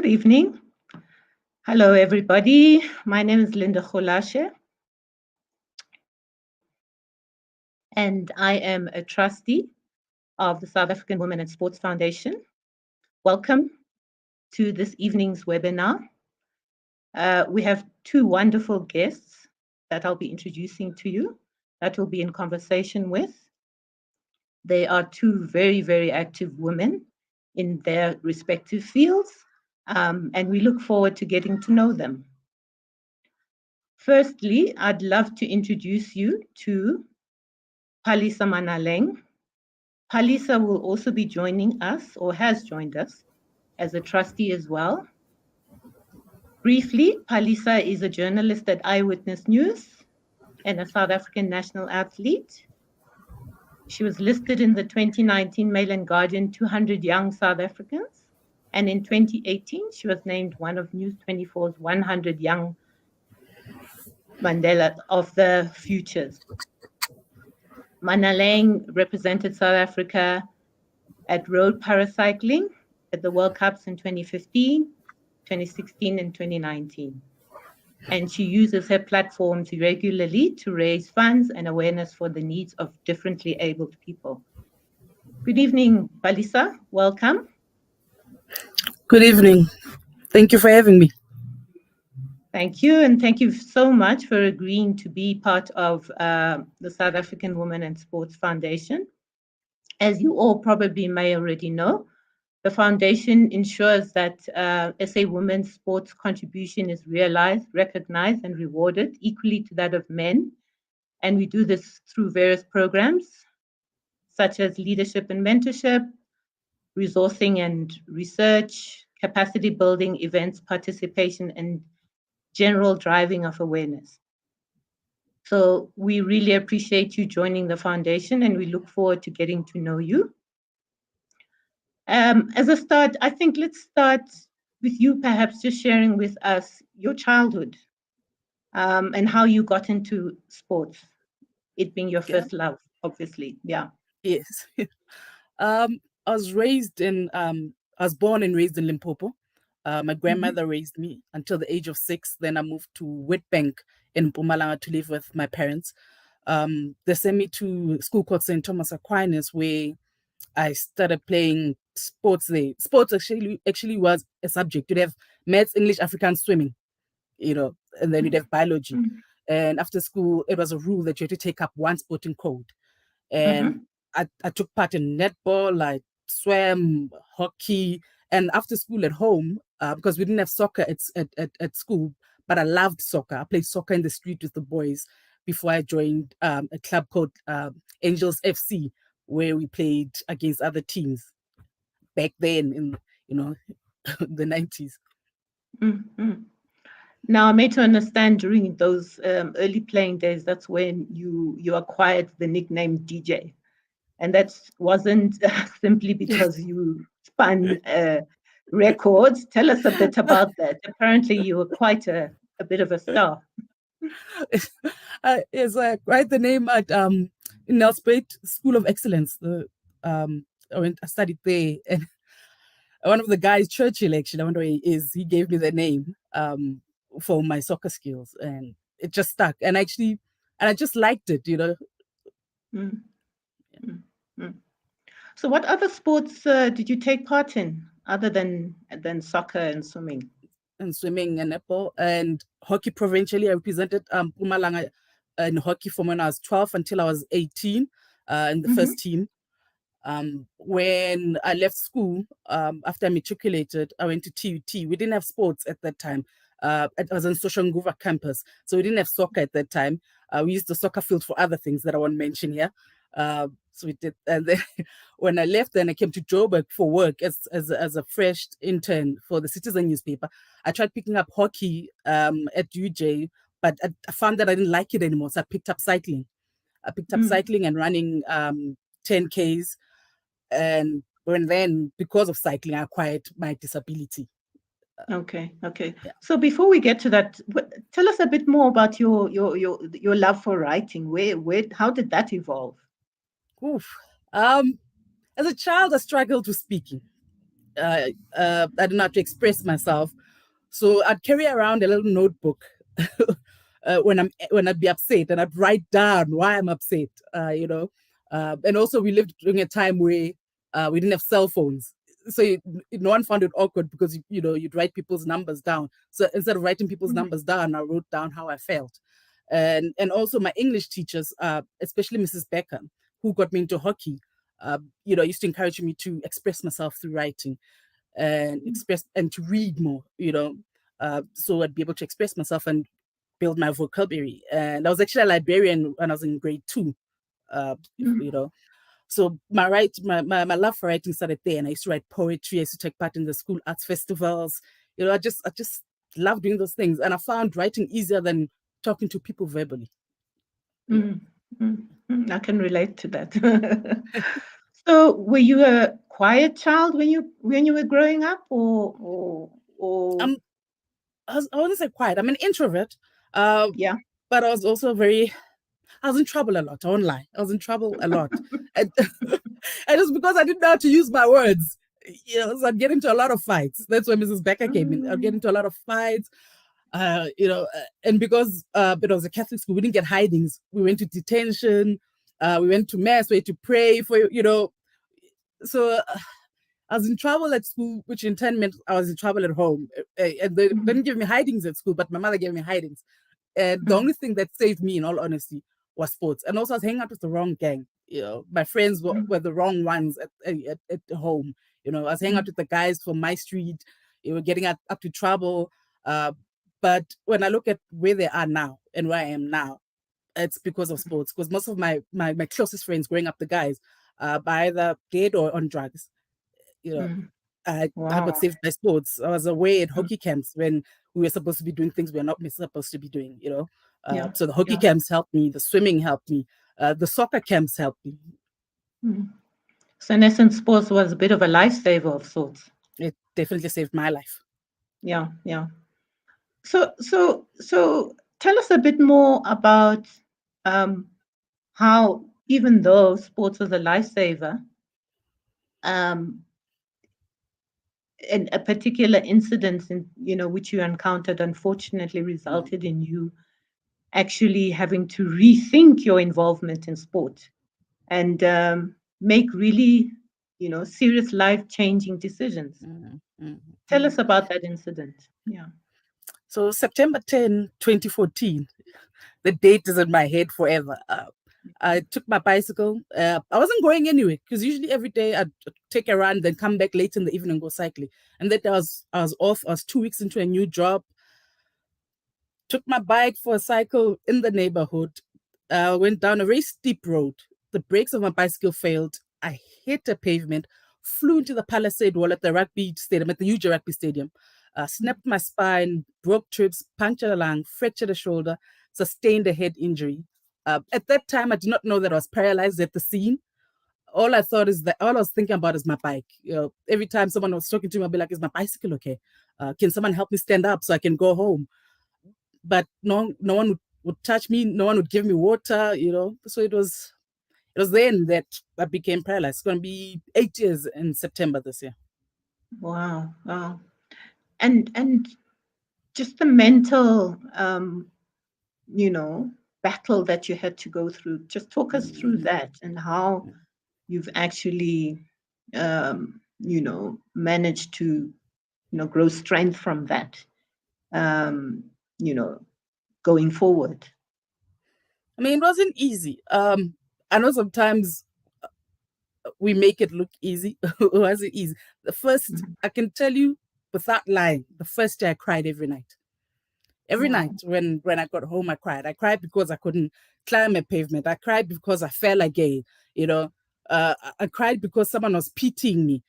Good evening. Hello, everybody. My name is Linda Rulashe, and I am a trustee of the South African Women in Sports Foundation. Welcome to this evening's webinar. We have two wonderful guests that I'll be introducing to you that we'll be in conversation with. They are two very, very active women in their respective fields, and we look forward to getting to know them. Firstly, I'd love to introduce you to Palesa Manaleng. Palesa will also be joining us, or has joined us, as a trustee as well. Briefly, Palesa is a journalist at Eyewitness News and a South African national athlete. She was listed in the 2019 Mail and Guardian 200 Young South Africans, and in 2018, she was named one of News 24's 100 Young Mandela of the Futures. Manaleng represented South Africa at road paracycling at the World Cups in 2015, 2016, and 2019. And she uses her platforms regularly to raise funds and awareness for the needs of differently abled people. Good evening, Palesa. Welcome. Good evening. Thank you for having me. Thank you, and thank you so much for agreeing to be part of the South African Women in Sports Foundation. As you all probably may already know, the foundation ensures that SA women's sports contribution is realized, recognized, and rewarded equally to that of men. And we do this through various programs, such as leadership and mentorship, resourcing and research, capacity building, events, participation, and general driving of awareness. So we really appreciate you joining the foundation, and we look forward to getting to know you. As a start, I think let's start with you perhaps just sharing with us your childhood and how you got into sports, it being your first love, obviously. Yeah. Yes. I was born and raised in Limpopo. My grandmother raised me until the age of 6. Then I moved to Witbank in Mpumalanga to live with my parents. They sent me to school called St. Thomas Aquinas, where I started playing sports there. Sports actually was a subject. You'd have maths, English, African, swimming, and then you'd have biology. And after school, it was a rule that you had to take up one sporting code. And I took part in netball, I swam, hockey, and after school at home, because we didn't have soccer at school, but I loved soccer. I played soccer in the street with the boys before I joined a club called Angels FC, where we played against other teams back then in the 90s. Now, I'm made to understand during those early playing days, that's when you acquired the nickname DJ. And that wasn't simply because you spun records. Tell us a bit about that. Apparently, you were quite a bit of a star. Yes, I acquired the name at Nelspruit School of Excellence. I studied there, and one of the guys, Churchill, actually, I wonder where he is. He gave me the name for my soccer skills, and it just stuck. And I just liked it, So, what other sports did you take part in other than soccer and swimming? And swimming and netball and hockey. Provincially, I represented Mpumalanga in hockey from when I was 12 until I was 18 in the first team. When I left school, after I matriculated, I went to TUT. We didn't have sports at that time. It was on Soshanguva campus, so we didn't have soccer at that time. We used the soccer field for other things that I won't mention here. So we did, and then when I left, then I came to Joburg for work as a fresh intern for the Citizen newspaper. I tried picking up hockey at UJ, but I found that I didn't like it anymore, so I picked up cycling. I picked up cycling and running 10Ks, and then because of cycling, I acquired my disability. Okay. Yeah. So before we get to that, tell us a bit more about your love for writing. How did that evolve? As a child, I struggled with speaking. I didn't know how to express myself. So I'd carry around a little notebook when I'd be upset, and I'd write down why I'm upset. And also we lived during a time where we didn't have cell phones, so no one found it awkward because you'd write people's numbers down. So instead of writing people's numbers down, I wrote down how I felt. And also my English teachers, especially Mrs. Becker, who got me into hockey, used to encourage me to express myself through writing and express and to read more, so I'd be able to express myself and build my vocabulary. And I was actually a librarian when I was in grade 2, so my love for writing started there, and I used to write poetry. I used to take part in the school arts festivals. I just love doing those things, and I found writing easier than talking to people verbally. I can relate to that. So, were you a quiet child when you were growing up, or I wouldn't say quiet. I'm an introvert, yeah? but I was also I was in trouble a lot. I won't lie. I was in trouble a lot. And, and just because I didn't know how to use my words, so I'd get into a lot of fights. That's when Mrs. Becker came in. I'd get into a lot of fights, and because it was a Catholic school, we didn't get hidings. We went to detention. We went to mass. We had to pray for, so I was in trouble at school, which in turn meant I was in trouble at home. And they didn't give me hidings at school, but my mother gave me hidings. And the only thing that saved me, in all honesty, was sports. And also, I was hanging out with the wrong gang. My friends were the wrong ones at home. I was hanging out with the guys from my street. You were getting up to trouble. But when I look at where they are now and where I am now, it's because of sports. Because most of my closest friends growing up, the guys, are either dead or on drugs. I got saved by sports. I was away at hockey camps when we were supposed to be doing things we're not supposed to be doing, So the hockey camps helped me, the swimming helped me, the soccer camps helped me. So in essence, sports was a bit of a lifesaver of sorts. It definitely saved my life. Yeah. So tell us a bit more about how, even though sports was a lifesaver, and a particular incident which you encountered unfortunately resulted in you actually having to rethink your involvement in sport and make really serious life-changing decisions. Tell us about that incident. Yeah. So September 10, 2014, the date is in my head forever. I took my bicycle. I wasn't going anywhere because usually every day I'd take a run, then come back late in the evening and go cycling. And then I was off. I was 2 weeks into a new job. Took my bike for a cycle in the neighborhood. Went down a very steep road. The brakes of my bicycle failed. I hit a pavement, flew into the Palesa wall at the rugby stadium, at the huge rugby stadium. Snapped my spine, broke ribs, punctured a lung, fractured a shoulder, sustained a head injury. At that time, I did not know that I was paralyzed at the scene. All I was thinking about is my bike. Every time someone was talking to me, I'd be like, "Is my bicycle okay? Can someone help me stand up so I can go home?" But no one would touch me. No one would give me water. So it was then that I became paralyzed. It's going to be 8 years in September this year. Wow. And just the mental, battle that you had to go through. Just talk us through that and how you've actually, managed to, grow strength from that, going forward. I mean, it wasn't easy. I know sometimes we make it look easy. It wasn't easy. The first, I can tell you without lying, the first day I cried every night. Every night when I got home, I cried. I cried because I couldn't climb a pavement. I cried because I fell again. I cried because someone was pitying me.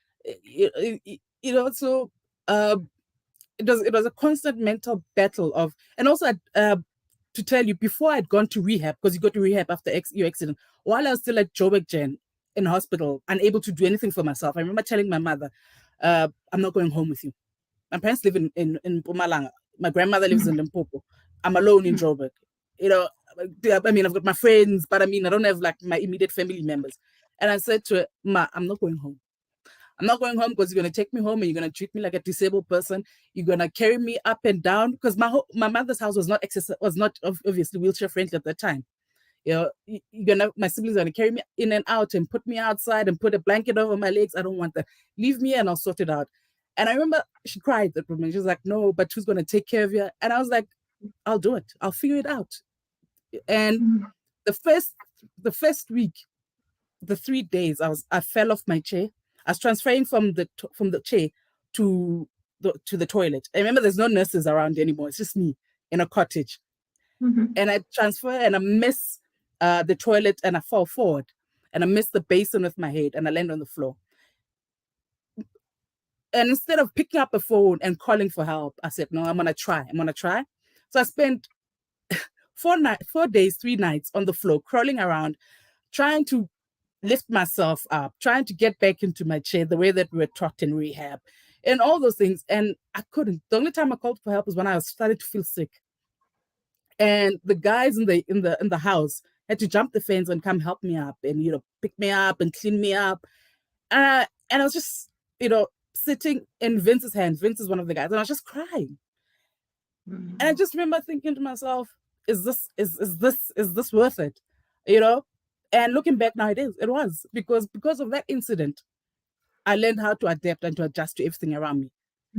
So it was a constant mental battle of, and also to tell you, before I'd gone to rehab, because you go to rehab after your accident, while I was still at Joburg Gen in hospital, unable to do anything for myself, I remember telling my mother, "I'm not going home with you. My parents live in Mpumalanga. My grandmother lives in Limpopo. I'm alone in Joburg. I mean, I've got my friends, but I mean, I don't have like my immediate family members." And I said to her, "Ma, I'm not going home. I'm not going home because you're going to take me home and you're going to treat me like a disabled person. You're going to carry me up and down, because my mother's house was not obviously wheelchair friendly at that time. My siblings are going to carry me in and out and put me outside and put a blanket over my legs. I don't want that. Leave me and I'll sort it out. And I remember she cried that woman. She was like, no, but who's going to take care of you? And I was like, I'll do it. I'll figure it out. And the first week, the 3 days, I fell off my chair. I was transferring from the chair to the toilet. I remember there's no nurses around anymore. It's just me in a cottage. And I transfer and I miss the toilet and I fall forward and I miss the basin with my head and I land on the floor. And instead of picking up the phone and calling for help, I said, no, I'm going to try. So I spent 4 days, 3 nights on the floor, crawling around, trying to lift myself up, trying to get back into my chair the way that we were taught in rehab and all those things. And I couldn't. The only time I called for help was when I was starting to feel sick. And the guys in the house had to jump the fence and come help me up and, pick me up and clean me up. And I was just, sitting in Vince's hand. Vince is one of the guys, and I was just crying. And I just remember thinking to myself, is this worth it? And looking back now, it was because of that incident, I learned how to adapt and to adjust to everything around me.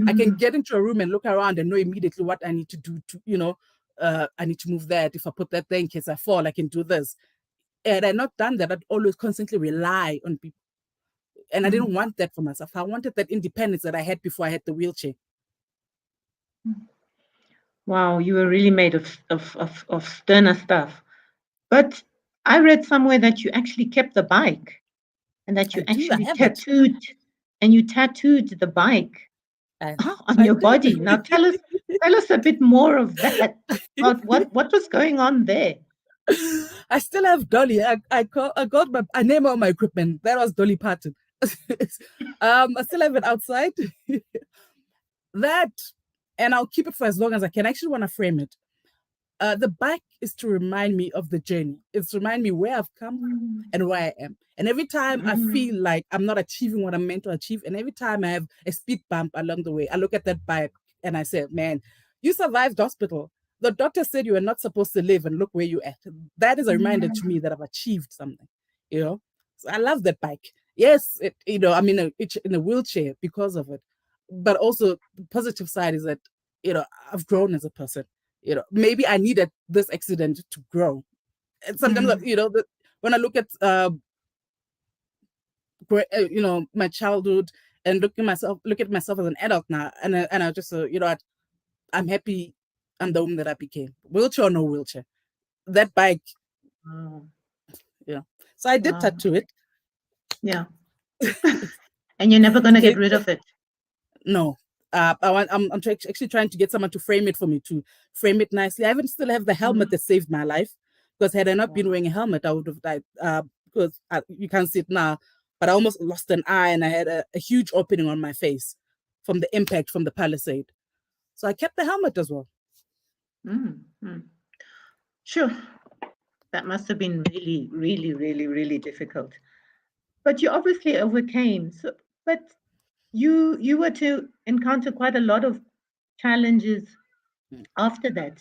I can get into a room and look around and know immediately what I need to do to, I need to move that. If I put that there in case I fall, I can do this. And I'd not done that. I'd always constantly rely on people. And I didn't want that for myself. I wanted that independence that I had before I had the wheelchair. Wow, you were really made of sterner stuff. But I read somewhere that you actually kept the bike and that you actually tattooed the bike on your body. Now tell us a bit more of that. About what was going on there? I still have Dolly. I name all my equipment. That was Dolly Parton. I still have it outside. That, and I'll keep it for as long as I can. I actually want to frame it. The bike is to remind me of the journey. It's to remind me where I've come and where I am. And every time I feel like I'm not achieving what I'm meant to achieve, and every time I have a speed bump along the way, I look at that bike and I say, man, you survived hospital. The doctor said you were not supposed to live, and look where you're at. That is a reminder to me that I've achieved something, So I love that bike. Yes, I'm in a wheelchair because of it. But also the positive side is that, I've grown as a person. Maybe I needed this accident to grow. And sometimes, when I look at, my childhood and look at myself as an adult now, and I just, I'm happy I'm the woman that I became. Wheelchair or no wheelchair. That bike, So I did tattoo it. Yeah. And you're never going to get rid of it? No. I'm actually trying to get someone to frame it for me, to frame it nicely. I still have the helmet that saved my life, because had I not been wearing a helmet, I would have died. Because you can't see it now, but I almost lost an eye and I had a huge opening on my face from the impact from the Palisade. So I kept the helmet as well. Sure. That must have been really, really, really, really difficult. But you obviously overcame. So, but you were to encounter quite a lot of challenges after that.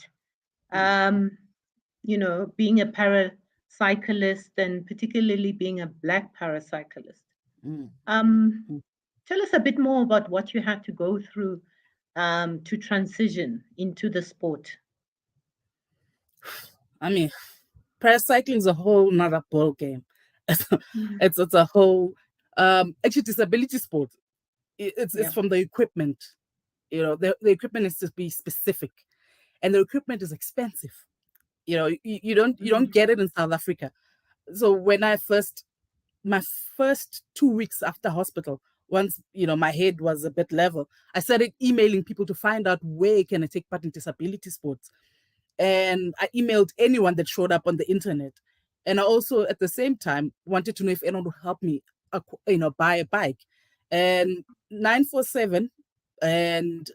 Being a paracyclist, and particularly being a Black paracyclist. Tell us a bit more about what you had to go through to transition into the sport. I mean, paracycling is a whole nother ball game. It's a whole actually disability sport. It's from the equipment. The equipment is to be specific, and the equipment is expensive. You don't get it in South Africa. So when my first 2 weeks after hospital, once my head was a bit level, I started emailing people to find out where can I take part in disability sports. And I emailed anyone that showed up on the internet. And I also, at the same time, wanted to know if anyone would help me, buy a bike. And 947 and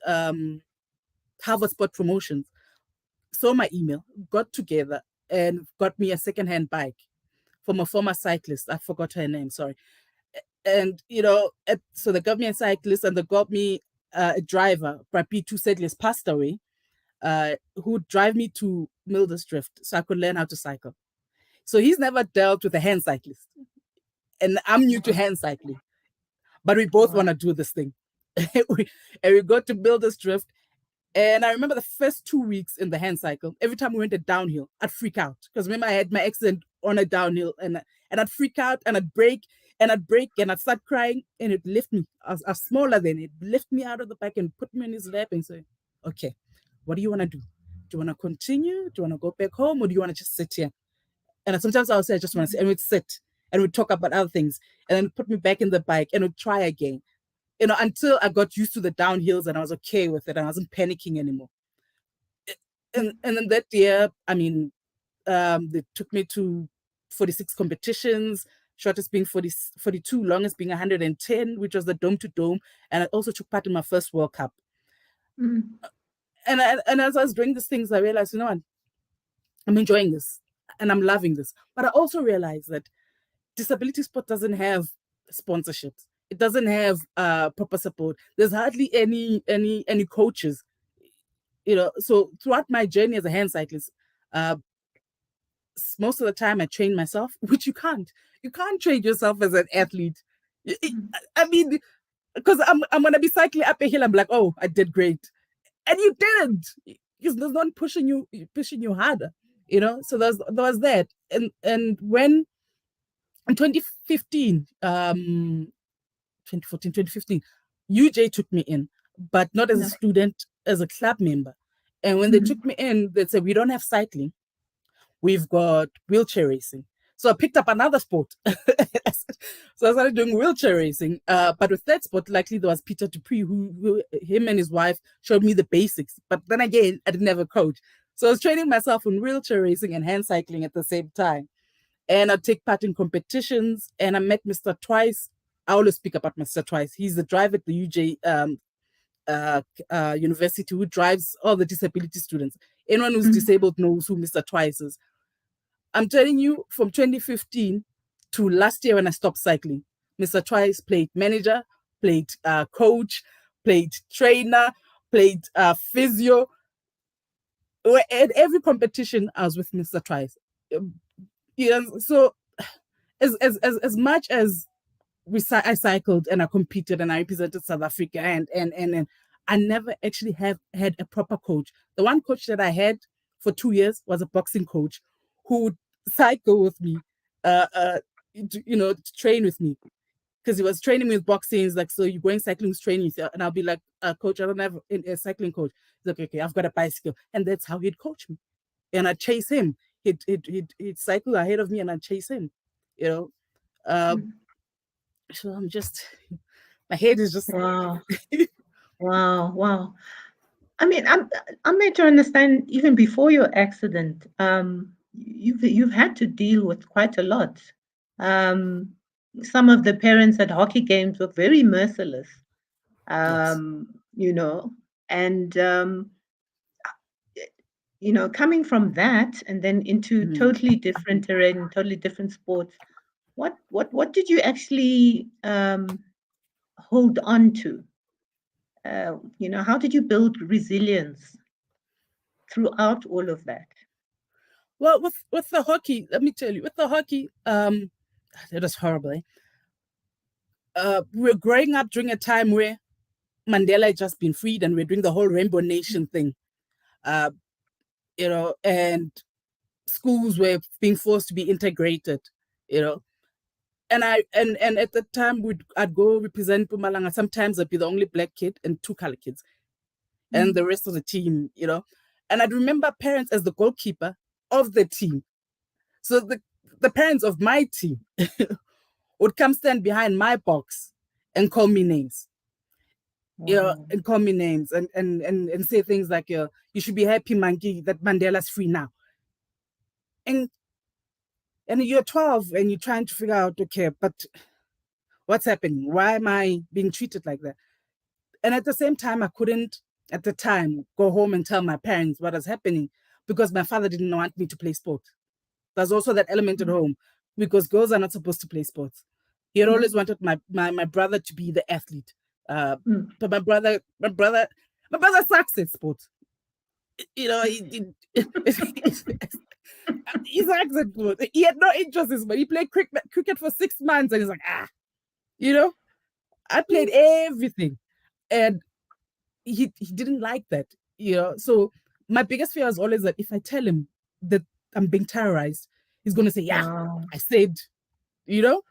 Harvard Sport Promotions saw my email, got together, and got me a secondhand bike from a former cyclist. I forgot her name, sorry. And so they got me a cyclist, and they got me a driver. Prapi, two cyclists passed away, who would drive me to Mildesdrift so I could learn how to cycle. So he's never dealt with a hand cyclist, and I'm new to hand cycling, but we both want to do this thing. And we got to Mildesdrift. And I remember the first 2 weeks in the hand cycle, every time we went a downhill, I'd freak out. Because remember, I had my accident on a downhill, and I'd freak out, and I'd break, and I'd start crying, and it'd lift me. I was smaller then. It'd lift me out of the back and put me in his lap and say, okay, what do you want to do? Do you want to continue? Do you want to go back home? Or do you want to just sit here? And sometimes I would say, I just want to sit. And we'd sit, and we'd talk about other things, and then put me back in the bike, and we'd try again. Until I got used to the downhills and I was okay with it and I wasn't panicking anymore. And then that year, they took me to 46 competitions, shortest being 42, longest being 110, which was the dome to dome. And I also took part in my first World Cup. And as I was doing these things, I realized, what? I'm enjoying this and I'm loving this. But I also realized that disability sport doesn't have sponsorships. It doesn't have proper support. There's hardly any coaches. So throughout my journey as a hand cyclist, most of the time I train myself, which you can't. You can't train yourself as an athlete. I mean, because I'm gonna be cycling up a hill. I'm like, oh, I did great, and you didn't. Because there's no one pushing you harder. So there was that, and when in 2015, 2014, 2015, UJ took me in, but not as a student, as a club member. And when they took me in, they said, we don't have cycling. We've got wheelchair racing. So I picked up another sport. So I started doing wheelchair racing. But with that sport, luckily there was Peter Dupree, who him and his wife showed me the basics. But then again, I didn't have a coach. So I was training myself in wheelchair racing and hand cycling at the same time. And I'd take part in competitions. And I met Mr. Twice. I always speak about Mr. Twice. He's the driver at the UJ university who drives all the disability students. Anyone who's disabled knows who Mr. Twice is. I'm telling you, from 2015 to last year when I stopped cycling, Mr. Twice played manager, played coach, played trainer, played physio. At every competition, I was with Mr. Twice. So as much as I cycled and I competed and I represented South Africa and I never actually have had a proper coach. The one coach that I had for 2 years was a boxing coach who would cycle with me, to train with me, because he was training me with boxing. He's like, so you're going cycling training, and I'll be like, coach, I don't have a cycling coach. He's like, okay, I've got a bicycle, and that's how he'd coach me, and I'd chase him. He'd cycle ahead of me, and I'd chase him. So I'm just, my head is just wow. Wow. I mean, I'm made to understand even before your accident, you've had to deal with quite a lot. Some of the parents at hockey games were very merciless, yes. And coming from that and then into totally different terrain, totally different sports. What did you actually hold on to? How did you build resilience throughout all of that? Well, with the hockey, let me tell you, with the hockey, it was horrible. We were growing up during a time where Mandela had just been freed, and we're doing the whole Rainbow Nation thing, and schools were being forced to be integrated, And at the time I'd go represent Mpumalanga. Sometimes I'd be the only black kid and 2 color kids, and the rest of the team, And I'd remember parents as the goalkeeper of the team. So the parents of my team would come stand behind my box and call me names. And call me names and say things like, you should be happy, Mangi, that Mandela's free now. And you're 12 and you're trying to figure out, okay, but what's happening? Why am I being treated like that? And at the same time, I couldn't, at the time, go home and tell my parents what was happening because my father didn't want me to play sport. There's also that element at home because girls are not supposed to play sports. He had always wanted my brother to be the athlete. But my brother sucks at sports. You know, he's sucks at sports. He had no interest in sport. He played cricket for 6 months, and he's like, you know, I played everything, and he didn't like that. You know, so my biggest fear was always that if I tell him that I'm being terrorized, he's gonna say, "Yeah, I said," you know.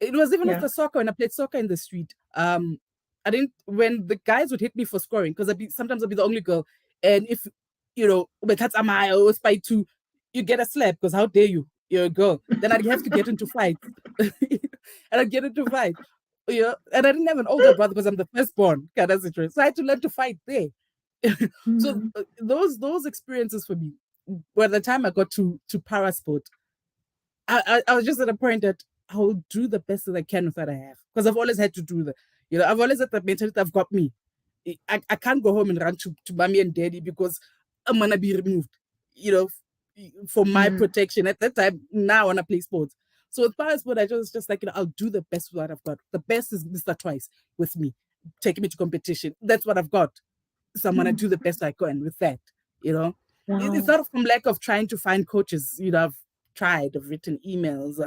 It was even with the soccer, when I played soccer in the street. I didn't, when the guys would hit me for scoring, because sometimes I'd be the only girl, and if you know, I always fight to, you get a slap because how dare you, you're a girl. Then I'd have to get into fights, and I'd get into fights. You know, and I didn't have an older brother because I'm the firstborn kind of situation, so I had to learn to fight there. So those experiences for me, by the time I got to parasport, I was just at a point that I will do the best that I can with what I have, because I've always had to do that. You know, I've always had that mentality. I've got me. I can't go home and run to mommy and daddy because I'm gonna be removed. You know, for my protection at that time. Now I wanna play sports. So with parasport, I just like, you know, I'll do the best with what I've got. The best is Mr. Twice with me, taking me to competition. That's what I've got. So I'm gonna do the best I can with that. You know, it's not from lack of trying to find coaches. You know, I've written emails,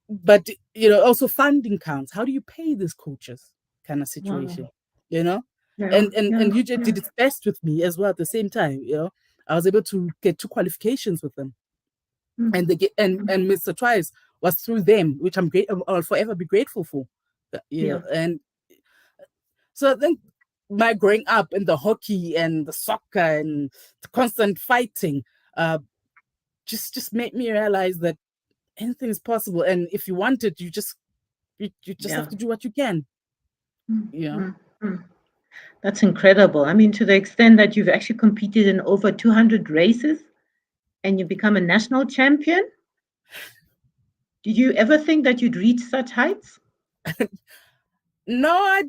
but you know, also funding counts. How do you pay these coaches? Kind of situation, you know. And UJ did its best with me as well at the same time. You know, I was able to get 2 qualifications with them, and they get and Mr. Twice was through them, which I'll forever be grateful for. You know, and so I think my growing up in the hockey and the soccer and the constant fighting, just made me realize that anything is possible, and if you want it, you just have to do what you can. You know, That's incredible. I mean, to the extent that you've actually competed in over 200 races and you become a national champion. Did you ever think that you'd reach such heights? No,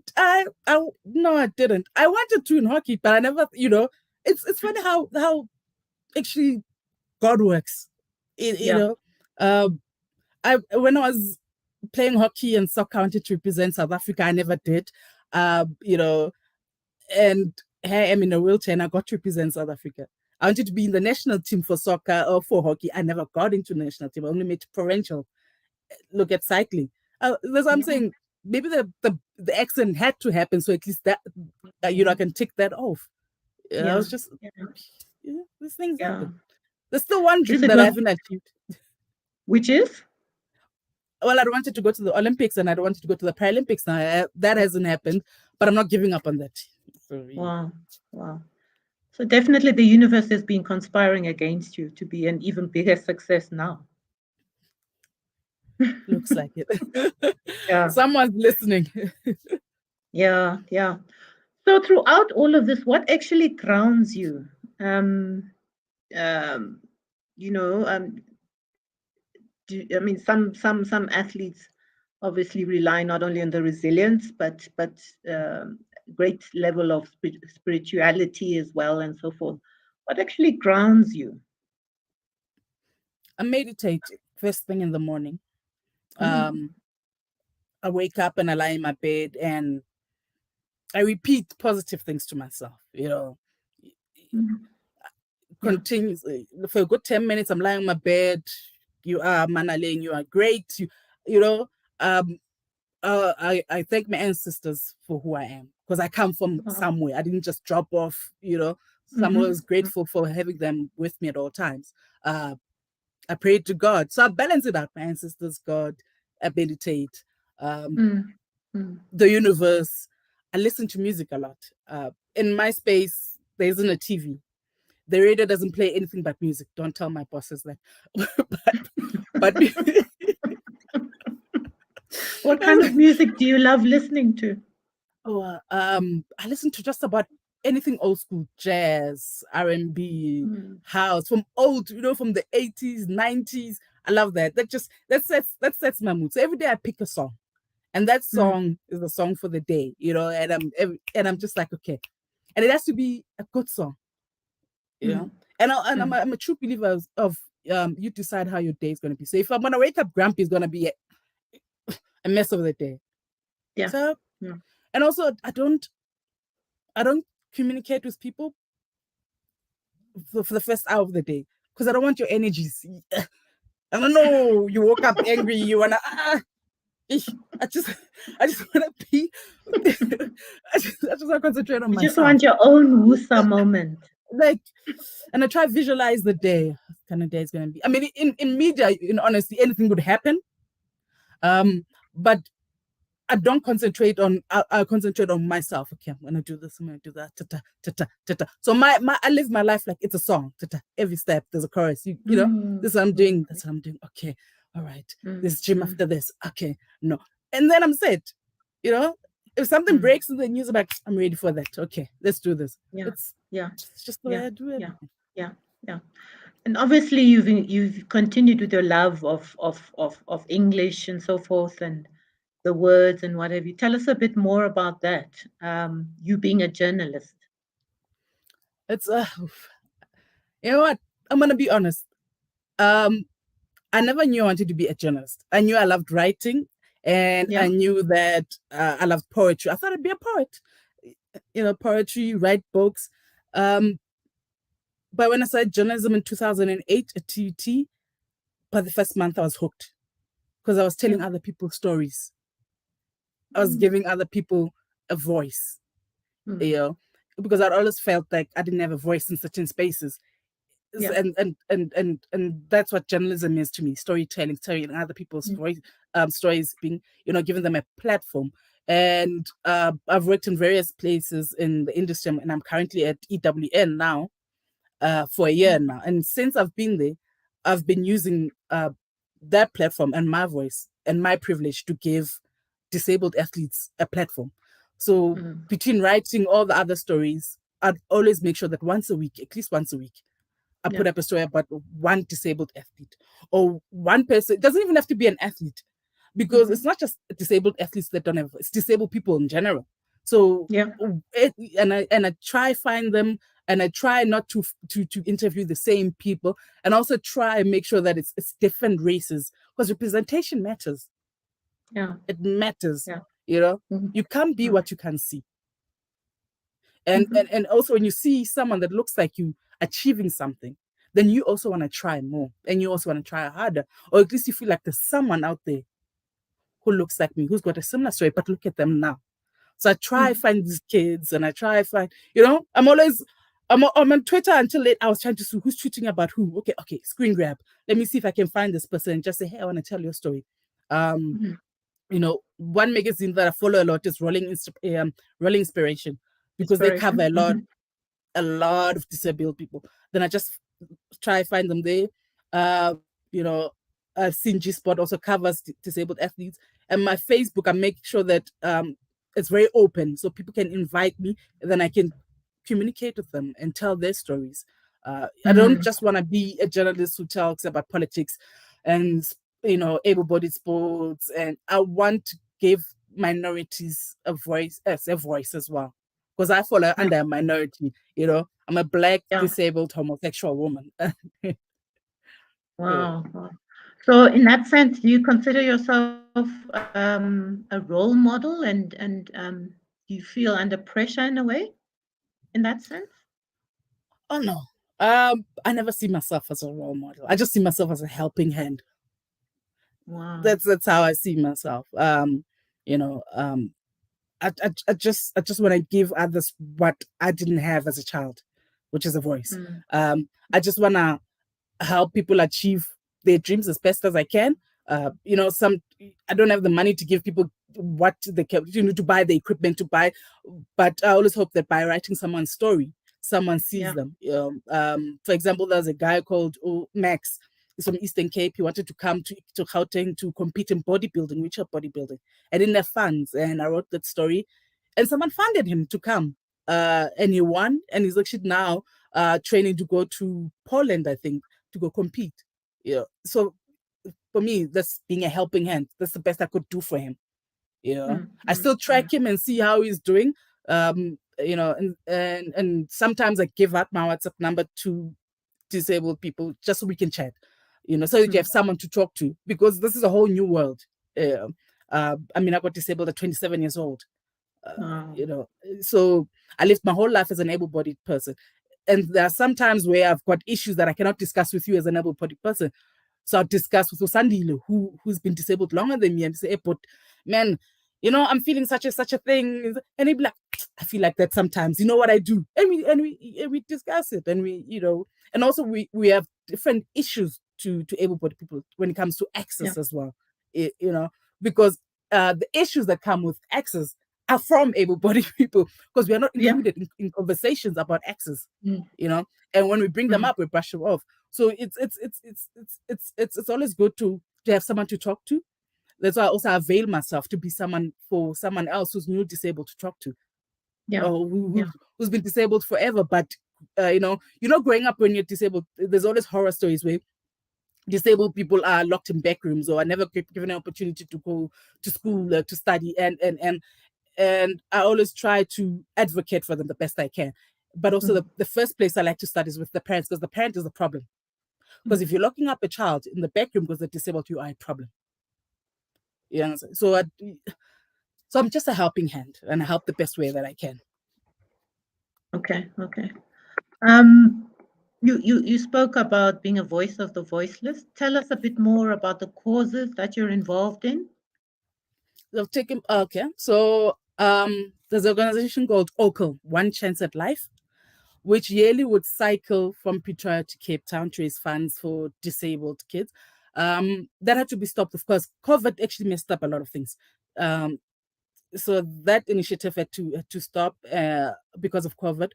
no, I didn't. I wanted to in hockey, but I never, you know, it's funny how actually God works. You know, when I was playing hockey and soccer, I wanted to represent South Africa. I never did. You know, and here I am in a wheelchair and I got to represent South Africa. I wanted to be in the national team for soccer or for hockey. I never got into the national team. I only made provincial. Look at cycling. That's what I'm saying. Maybe the accident had to happen, so at least that you know, I can tick that off. I was just these things happen. There's still one dream that I haven't achieved. Which is? Well, I wanted to go to the Olympics and I wanted to go to the Paralympics. Now that hasn't happened, but I'm not giving up on that. So, wow. So definitely the universe has been conspiring against you to be an even bigger success now. Looks like it. Someone's listening. Yeah. So throughout all of this, what actually grounds you? You know, I mean, some athletes obviously rely not only on the resilience, but great level of spirituality as well, and so forth. What actually grounds you? I meditate first thing in the morning. I wake up and I lie in my bed and I repeat positive things to myself, you know. Continuously for a good 10 minutes. I'm lying on my bed. You are Manaleng, you are great. You know, I thank my ancestors for who I am, because I come from somewhere. I didn't just drop off, you know. Someone was grateful for having them with me at all times. I prayed to God. So I balance it out. My ancestors, God, I meditate. The universe. I listen to music a lot. In my space, there isn't a TV. The radio doesn't play anything but music. Don't tell my bosses that. but what kind of music do you love listening to? Oh, I listen to just about anything old school, jazz, R&B, house, from old, you know, from the 80s, 90s. I love that. That sets my mood. So every day I pick a song, and that song is the song for the day, you know. And I'm just like, okay, and it has to be a good song, you know. And I'm a true believer of you decide how your day is going to be. So if I'm going to wake up grumpy, it's going to be a mess of the day. Yeah. So, Yeah. and also I don't communicate with people for the first hour of the day because I don't want your energies. I don't know. You woke up angry. You wanna. I just wanna be. I just wanna concentrate on You myself. just want your own Wusa moment. Like, and I try to visualize the day. What kind of day it's gonna be. I mean, in media, in honesty, anything would happen. But I don't concentrate on. I concentrate on myself. Okay, I'm gonna do this. I'm gonna do that. Ta-ta, ta-ta, ta-ta. So I live my life like it's a song. Ta-ta. Every step there's a chorus. You know, this is what I'm doing. That's what I'm doing. Okay, all right. This gym after this. Okay, no, and then I'm set. You know, if something breaks in the news, I'm like, I'm ready for that. Okay, let's do this. Yeah. It's just the way I do it. Yeah. And obviously, you've continued with your love of English and so forth, and the words and whatever. Tell us a bit more about that. You being a journalist. It's you know what? I'm gonna be honest. I never knew I wanted to be a journalist. I knew I loved writing, and I knew that I loved poetry. I thought I'd be a poet. You know, poetry, write books. But when I started journalism in 2008 at TUT, by the first month I was hooked because I was telling other people stories. I was giving other people a voice, you know, because I'd always felt like I didn't have a voice in certain spaces. And that's what journalism is to me: storytelling, telling other people's stories, being, you know, giving them a platform. And I've worked in various places in the industry, and I'm currently at EWN now for a year now. And since I've been there, I've been using that platform and my voice and my privilege to give disabled athletes a platform. So between writing all the other stories, I'd always make sure that once a week, at least once a week, I put up a story about one disabled athlete or one person. It doesn't even have to be an athlete, because it's not just disabled athletes that don't have, it's disabled people in general. So and I try find them, and I try not to interview the same people, and also try and make sure that it's different races, because representation matters. It matters. You know, you can't be what you can see. And also when you see someone that looks like you achieving something, then you also want to try more, and you also want to try harder, or at least you feel like there's someone out there who looks like me, who's got a similar story, but look at them now. So I try find these kids, and I try find, you know, I'm on Twitter until late. I was trying to see who's tweeting about who. Okay, screen grab. Let me see if I can find this person and just say, hey, I want to tell your story. You know, one magazine that I follow a lot is Rolling Inspiration, because they cover a lot of disabled people. Then I just try find them there. You know, I've seen G Spot also covers disabled athletes, and my Facebook, I make sure that it's very open, so people can invite me, and then I can communicate with them and tell their stories. I don't just want to be a journalist who talks about politics and, you know, able-bodied sports, and I want to give minorities a voice as well, because I fall under a minority. You know, I'm a Black disabled homosexual woman. Wow. So in that sense, do you consider yourself a role model, and do you feel under pressure in a way, in that sense? Oh no. I never see myself as a role model. I just see myself as a helping hand. Wow. That's how I see myself. You know, I just want to give others what I didn't have as a child, which is a voice. I just want to help people achieve their dreams as best as I can. You know, I don't have the money to give people what they can, you know, to buy the equipment to buy, but I always hope that by writing someone's story, someone sees them. For example, there's a guy called Max. He's from Eastern Cape. He wanted to come to Gauteng to compete in bodybuilding, wheelchair bodybuilding, and didn't have funds. And I wrote that story, and someone funded him to come. And he won, and he's actually now training to go to Poland, I think, to go compete. Yeah. So for me, that's being a helping hand. That's the best I could do for him. You know, I still track him and see how he's doing. You know, and sometimes I give out my WhatsApp number to disabled people just so we can chat. You know, so that you have someone to talk to, because this is a whole new world. I mean, I got disabled at 27 years old. You know, so I lived my whole life as an able-bodied person, and there are some times where I've got issues that I cannot discuss with you as an able-bodied person. So I'll discuss with Usandile, who's been disabled longer than me, and say, hey, but man, you know, I'm feeling such a thing, and he'd be like, I feel like that sometimes. You know what I do, and we discuss it, and we, you know, and also we have different issues to able-bodied people when it comes to access as well, you know, because the issues that come with access are from able-bodied people, because we are not included in conversations about access, you know, and when we bring them up, we brush them off. So it's always good to have someone to talk to. That's why I also avail myself to be someone for someone else who's new disabled to talk to, or who's been disabled forever. But you know, growing up when you're disabled, there's always horror stories where disabled people are locked in back rooms or are never given an opportunity to go to school to study, and I always try to advocate for them the best I can. But also the first place I like to start is with the parents, because the parent is the problem. Because if you're locking up a child in the back room because they're disabled, you are a problem. You know, so I'm just a helping hand, and I help the best way that I can. Okay. You spoke about being a voice of the voiceless. Tell us a bit more about the causes that you're involved in. They've taken so there's an organization called OCL, One Chance at Life, which yearly would cycle from Pretoria to Cape Town to raise funds for disabled kids. That had to be stopped, of course. COVID actually messed up a lot of things. So that initiative had to stop because of COVID.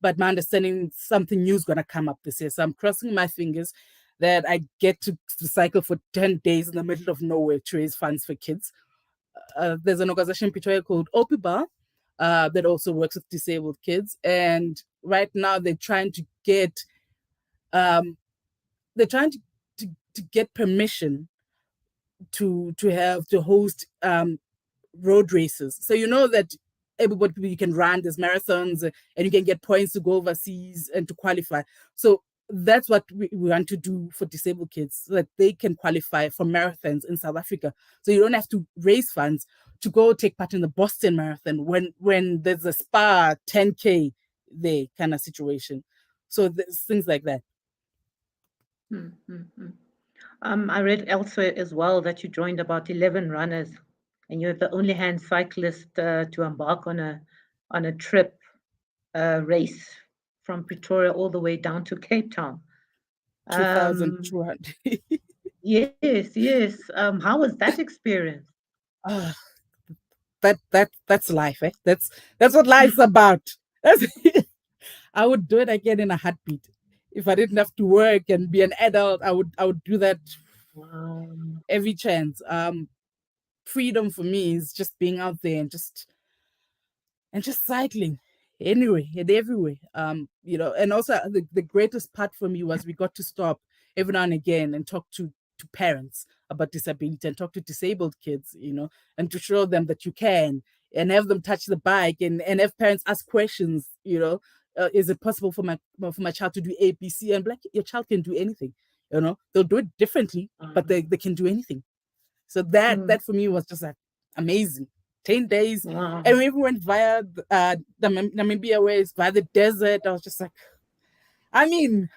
But my understanding, something new is going to come up this year. So I'm crossing my fingers that I get to cycle for 10 days in the middle of nowhere to raise funds for kids. There's an organization in Pretoria called OPIBA that also works with disabled kids. And right now they're trying to get permission to host road races. So you know that everybody, you can run, there's marathons, and you can get points to go overseas and to qualify. So that's what we want to do for disabled kids, so that they can qualify for marathons in South Africa. So you don't have to raise funds to go take part in the Boston Marathon when there's a Spa 10K there kind of situation. So there's things like that. I read elsewhere as well that you joined about 11 runners, and you're the only hand cyclist to embark on a trip race from Pretoria all the way down to Cape Town. 2,200. Yes. How was that experience? That's life, eh? That's what life's about. I would do it again in a heartbeat. If I didn't have to work and be an adult, I would do that every chance. Freedom for me is just being out there and just cycling anyway and everywhere. You know, and also the greatest part for me was we got to stop every now and again and talk to parents about disability and talk to disabled kids, you know, and to show them that you can, and have them touch the bike, and have parents ask questions, you know, is it possible for my child to do ABC? And like, your child can do anything, you know, they'll do it differently, but they can do anything. So that for me was just like amazing. 10 days. Wow. And we even went via Namibia, where it's via the desert. I was just like, I mean,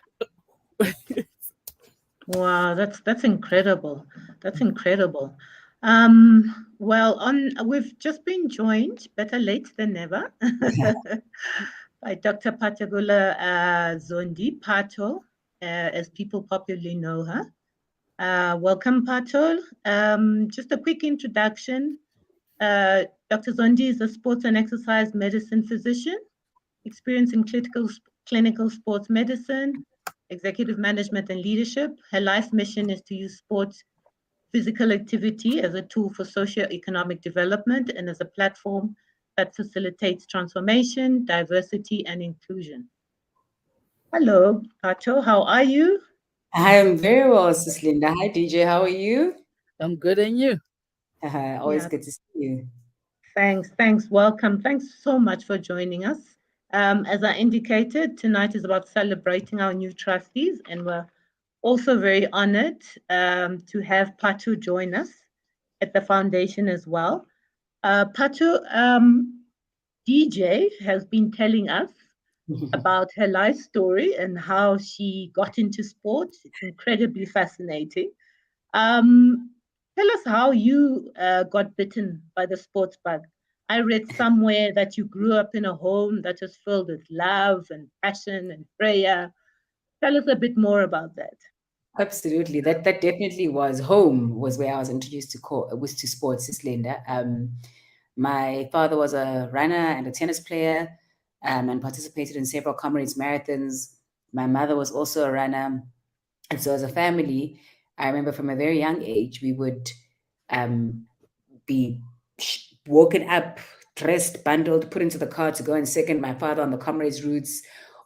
wow, that's incredible. That's incredible. Well, we've just been joined, better late than never, by Dr. Phathokuhle Zondi, Phatho, as people popularly know her. Welcome, Phatho. Just a quick introduction. Dr. Zondi is a sports and exercise medicine physician, experience in clinical sports medicine, executive management and leadership. Her life mission is to use sports physical activity as a tool for socio-economic development and as a platform that facilitates transformation, diversity, and inclusion. Hello, Phatho, how are you? I'm very well, Sis Linda. Hi, DJ. How are you? I'm good, and you? Always good to see you. Thanks. Welcome. Thanks so much for joining us. As I indicated, tonight is about celebrating our new trustees, and we're also very honored to have Phatho join us. at the foundation as well. Patu, DJ has been telling us about her life story and how she got into sports. It's incredibly fascinating. Um, Tell us how you got bitten by the sports bug. I read somewhere that you grew up in a home that was filled with love and passion and prayer. Tell us a bit more about that. Absolutely. That definitely was home, was where I was introduced to sports, Sis Linda. My father was a runner and a tennis player, and participated in several comrades marathons. My mother was also a runner. And so as a family, I remember from a very young age, we would um, be woken up, dressed, bundled, put into the car to go and second my father on the comrades routes.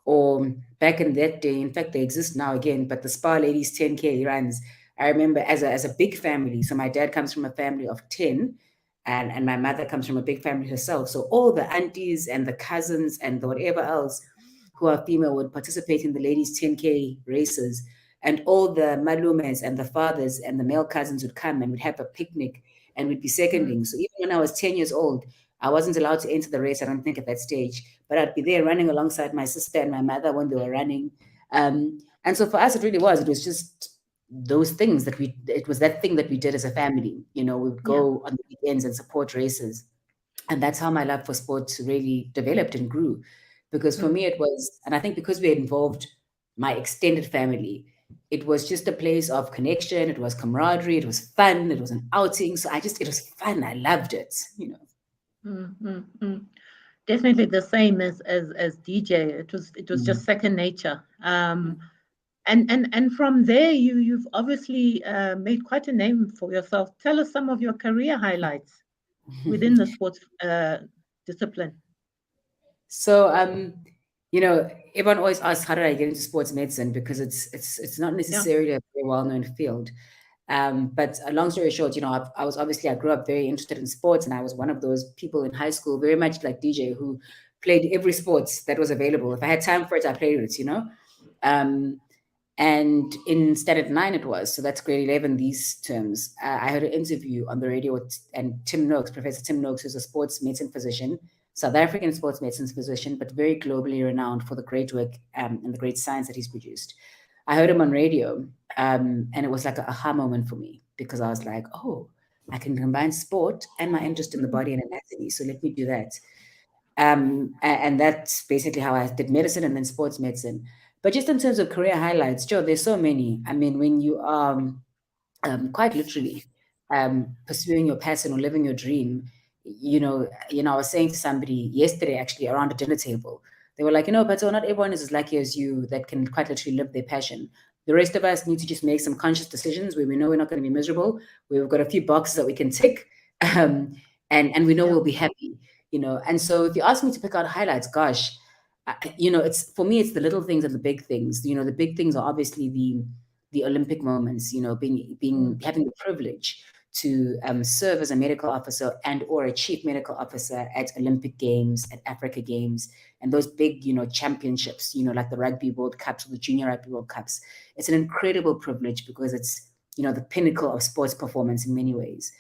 Or back in that day, in fact, they exist now again, but the Spa Ladies 10K runs, I remember as a big family. So my dad comes from a family of 10, and my mother comes from a big family herself. So all the aunties and the cousins and the whatever else who are female would participate in the ladies 10K races. And all the malumes and the fathers and the male cousins would come and we'd have a picnic and we'd be seconding. So even when I was 10 years old, I wasn't allowed to enter the race, I don't think, at that stage, but I'd be there running alongside my sister and my mother when they were running. And so for us, it was just those things it was that thing that we did as a family. We would go on the weekends and support races. And that's how my love for sports really developed and grew. Because for me, it was, and I think because we had involved my extended family, it was just a place of connection. It was camaraderie. It was fun. It was an outing. So it was fun. I loved it. Definitely the same as DJ. It was just second nature. And from there, you've obviously made quite a name for yourself. Tell us some of your career highlights within the sports discipline. So, everyone always asks, how did I get into sports medicine? Because it's not necessarily a very well-known field. But a long story short, I grew up very interested in sports, and I was one of those people in high school, very much like DJ, who played every sports that was available. If I had time for it, I played it. And in Standard 9 it was, so that's grade 11, these terms. I heard an interview on the radio and Tim Noakes, Professor Tim Noakes, who's a sports medicine physician, South African sports medicine physician, but very globally renowned for the great work and the great science that he's produced. I heard him on radio, and it was like an aha moment for me, because I was like, oh, I can combine sport and my interest in the body and anatomy, so let me do that. And that's basically how I did medicine and then sports medicine. But just in terms of career highlights, Joe, there's so many. I mean, when you are quite literally pursuing your passion or living your dream, I was saying to somebody yesterday, actually, around a dinner table, they were like, Pato, not everyone is as lucky as you that can quite literally live their passion. The rest of us need to just make some conscious decisions where we know we're not going to be miserable. We've got a few boxes that we can tick, and we know we'll be happy. And so if you ask me to pick out highlights, gosh, it's, for me, it's the little things and the big things. The big things are obviously the Olympic moments, having the privilege to serve as a medical officer and or a chief medical officer at Olympic Games, at Africa Games, and those big, championships, like the Rugby World Cups or the Junior Rugby World Cups. It's an incredible privilege because it's, the pinnacle of sports performance in many ways.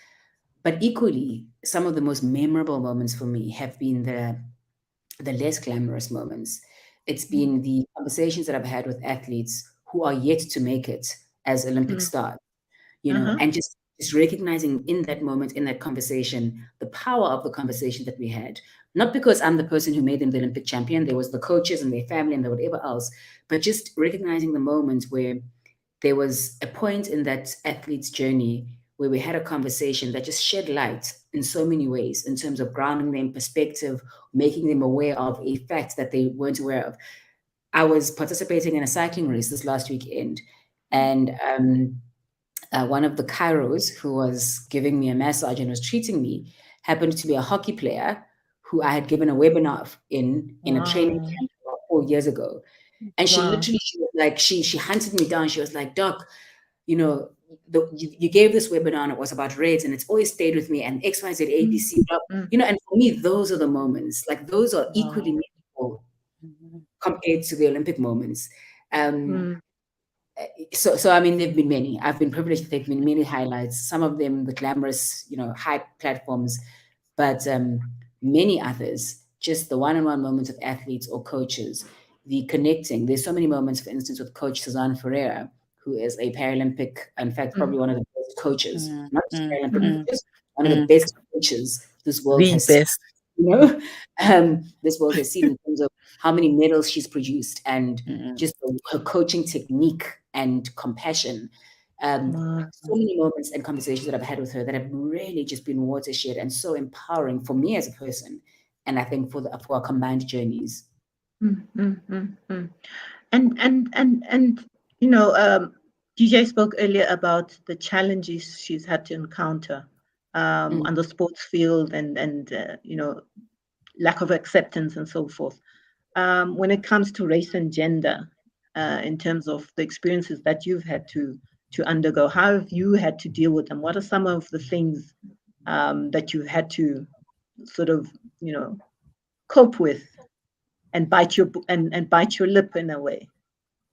But equally, some of the most memorable moments for me have been the less glamorous moments. It's been the conversations that I've had with athletes who are yet to make it as Olympic stars, and just recognizing in that moment, in that conversation, the power of the conversation that we had. Not because I'm the person who made them the Olympic champion, there was the coaches and their family and the whatever else, but just recognizing the moment where there was a point in that athlete's journey where we had a conversation that just shed light in so many ways, in terms of grounding them in perspective, making them aware of a fact that they weren't aware of. I was participating in a cycling race this last weekend, and one of the chiros who was giving me a massage and was treating me happened to be a hockey player who I had given a webinar in a training camp 4 years ago. And she literally, she was like, she hunted me down. She was like, Doc, you gave this webinar and it was about reds and it's always stayed with me, and X, Y, Z, A, B, C, and for me, those are the moments, like those are equally meaningful compared to the Olympic moments. So I mean, there've been many. I've been privileged. There've been many highlights. Some of them the glamorous, high platforms, but many others just the one-on-one moments of athletes or coaches, the connecting. There's so many moments, for instance, with Coach Suzanne Ferreira, who is a Paralympic, in fact, probably one of the best coaches, not just Paralympic coaches, one of the best coaches this world has seen. Best. This world has seen in terms of how many medals she's produced and just her coaching technique and compassion. So many moments and conversations that I've had with her that have really just been watershed and so empowering for me as a person, and I think for our combined journeys. And DJ spoke earlier about the challenges she's had to encounter on the sports field and lack of acceptance and so forth. When it comes to race and gender, in terms of the experiences that you've had to undergo, how have you had to deal with them? What are some of the things that you've had to sort of, cope with and bite your lip in a way?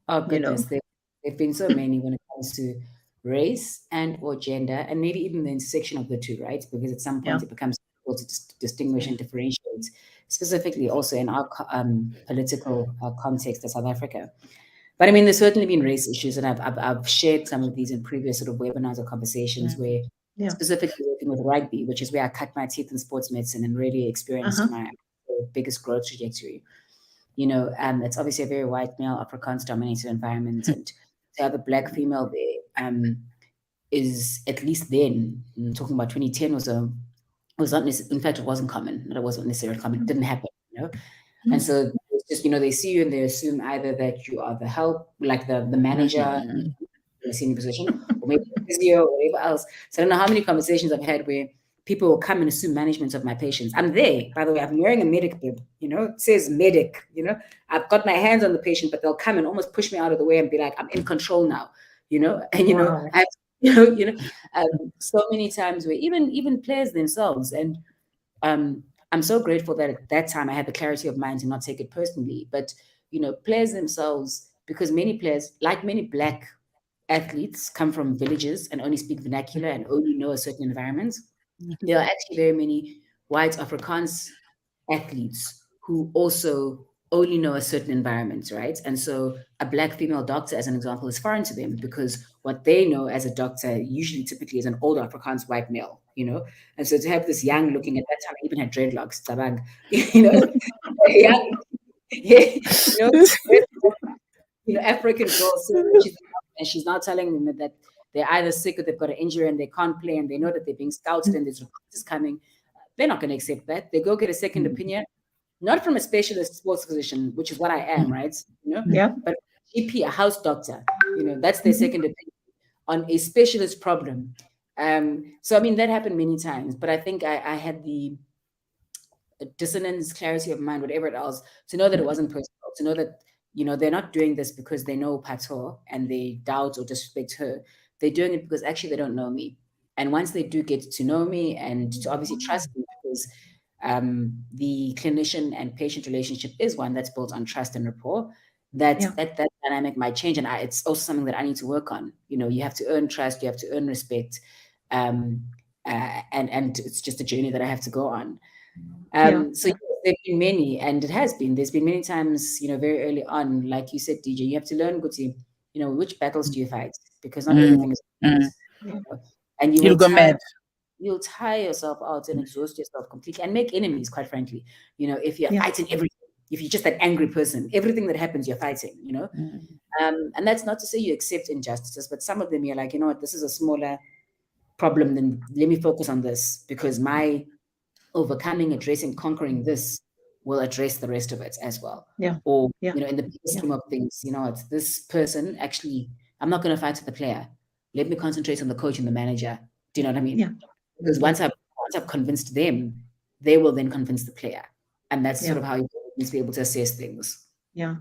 Oh goodness, there've been so many when it comes to race and or gender, and maybe even the intersection of the two, right? Because at some point it becomes difficult to distinguish and differentiate, specifically also in our political context of South Africa. But I mean, there's certainly been race issues, and I've shared some of these in previous sort of webinars or conversations where specifically working with rugby, which is where I cut my teeth in sports medicine and really experienced my biggest growth trajectory. It's obviously a very white male Afrikaans dominated environment, and to have a black female there is, at least then, I'm talking about 2010 or so, was not necessarily, in fact, it wasn't common. It wasn't necessarily common. It didn't happen, And so it's just, they see you and they assume either that you are the help, like the manager in a senior position, or maybe the physio or whatever else. So I don't know how many conversations I've had where people will come and assume management of my patients. I'm there, by the way. I'm wearing a medic bib, it says medic, I've got my hands on the patient, but they'll come and almost push me out of the way and be like, I'm in control now, and so many times where even players themselves, and I'm so grateful that at that time I had the clarity of mind to not take it personally, but players themselves, because many players, like many black athletes, come from villages and only speak vernacular and only know a certain environment. There are actually very many white Afrikaans athletes who also only know a certain environment, right? And so a black female doctor, as an example, is foreign to them because what they know as a doctor usually typically is an older Afrikaans white male, And so to have this young looking, at that time, I even had dreadlocks, tabang, young, African girl, and she's now telling them that they're either sick or they've got an injury and they can't play, and they know that they're being scouted and there's recruiters coming. They're not going to accept that. They go get a second opinion, not from a specialist sports physician, which is what I am, right? But a GP, a house doctor, that's their second opinion on a specialist problem. So I mean, that happened many times, but I think I had the dissonance, clarity of mind, whatever else, to know that it wasn't personal, to know that they're not doing this because they know Phatho and they doubt or disrespect her. They're doing it because actually they don't know me. And once they do get to know me and to obviously trust me, because the clinician and patient relationship is one that's built on trust and rapport, that dynamic might change. And it's also something that I need to work on. You have to earn trust, you have to earn respect. And it's just a journey that I have to go on. So there've been many, and there's been many times, very early on, like you said, DJ, you have to learn, Guti, which battles do you fight? Because not everything is and you'll go mad. You'll tire yourself out and exhaust yourself completely and make enemies, quite frankly. If you're fighting everything, if you're just that angry person, everything that happens, you're fighting, and that's not to say you accept injustices, but some of them you're like, what, this is a smaller problem, then let me focus on this, because my overcoming, addressing, conquering this will address the rest of it as well. Or, in the big scheme of things, it's this person, actually, I'm not going to fight the player. Let me concentrate on the coach and the manager. Do you know what I mean? Because once I've convinced them, they will then convince the player. And that's sort of how you need to be able to assess things. Yeah.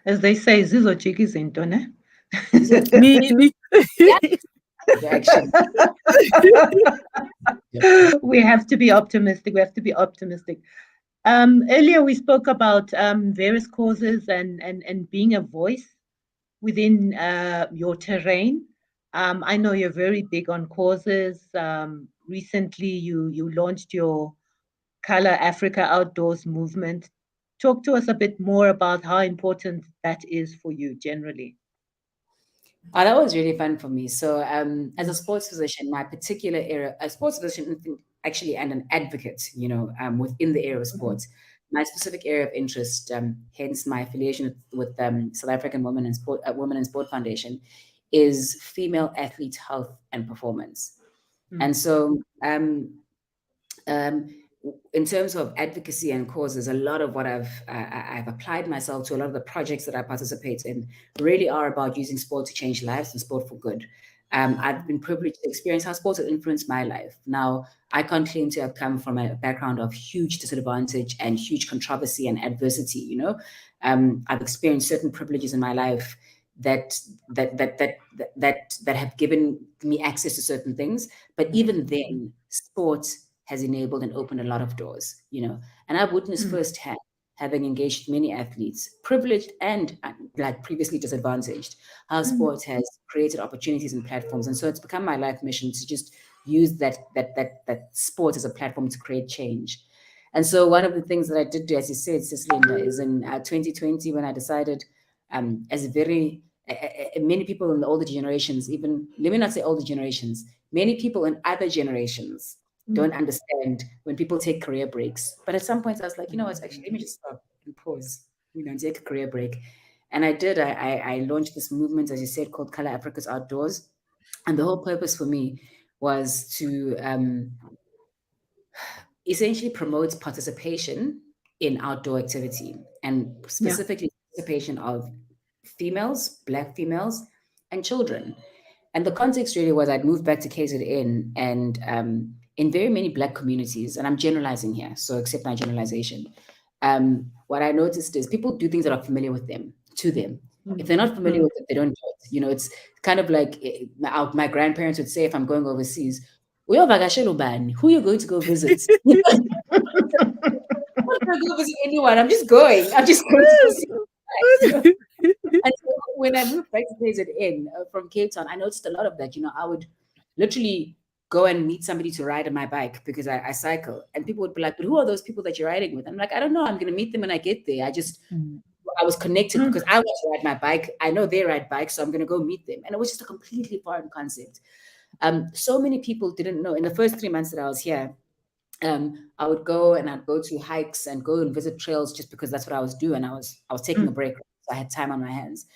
As they say, zizo chiki zinto, ne? Actually. We have to be optimistic. Earlier we spoke about various causes and being a voice within your terrain. I know you're very big on causes. Recently, you launched your Color Africa Outdoors movement. Talk to us a bit more about how important that is for you generally. Oh, that was really fun for me. So, as a sports physician, my particular area, a sports physician, actually, and an advocate, within the area of sports, my specific area of interest, hence my affiliation with South African Women in Sport Foundation, is female athlete health and performance. And so, in terms of advocacy and causes, a lot of what I've applied myself to, a lot of the projects that I participate in really are about using sport to change lives and sport for good. I've been privileged to experience how sports has influenced my life. Now, I can't claim to have come from a background of huge disadvantage and huge controversy and adversity. I've experienced certain privileges in my life that have given me access to certain things. But even then, sports has enabled and opened a lot of doors, and I've witnessed firsthand, having engaged many athletes, privileged and like previously disadvantaged, how sports has created opportunities and platforms. And so it's become my life mission to just use that sport as a platform to create change. And so one of the things that I did do, as you said, Linda, is in 2020 when I decided, as many people in the older generations, even, let me not say older generations, many people in other generations don't understand when people take career breaks. But at some point I was like, what, actually, let me just stop and pause, and take a career break. And I did. I launched this movement, as you said, called Color Africa's Outdoors. And the whole purpose for me was to essentially promote participation in outdoor activity, and specifically participation of females, Black females, and children. And the context really was I'd moved back to KZN, and in very many Black communities, and I'm generalizing here, so accept my generalization, what I noticed is people do things that are familiar to them. If they're not familiar with it, they don't do it. It's kind of like my grandparents would say if I'm going overseas, who are you going to go visit? I'm not going to go visit anyone. I'm just going to go see. And so when I moved back to KZN from Cape Town, I noticed a lot of that. I would literally go and meet somebody to ride on my bike because I cycle. And people would be like, but who are those people that you're riding with? I'm like, I don't know. I'm going to meet them when I get there. I was connected because I want to ride my bike. I know they ride bikes, so I'm going to go meet them. And it was just a completely foreign concept. So many people didn't know. In the first 3 months that I was here, I would go and I'd go to hikes and go and visit trails just because that's what I was doing. I was taking a break. So I had time on my hands.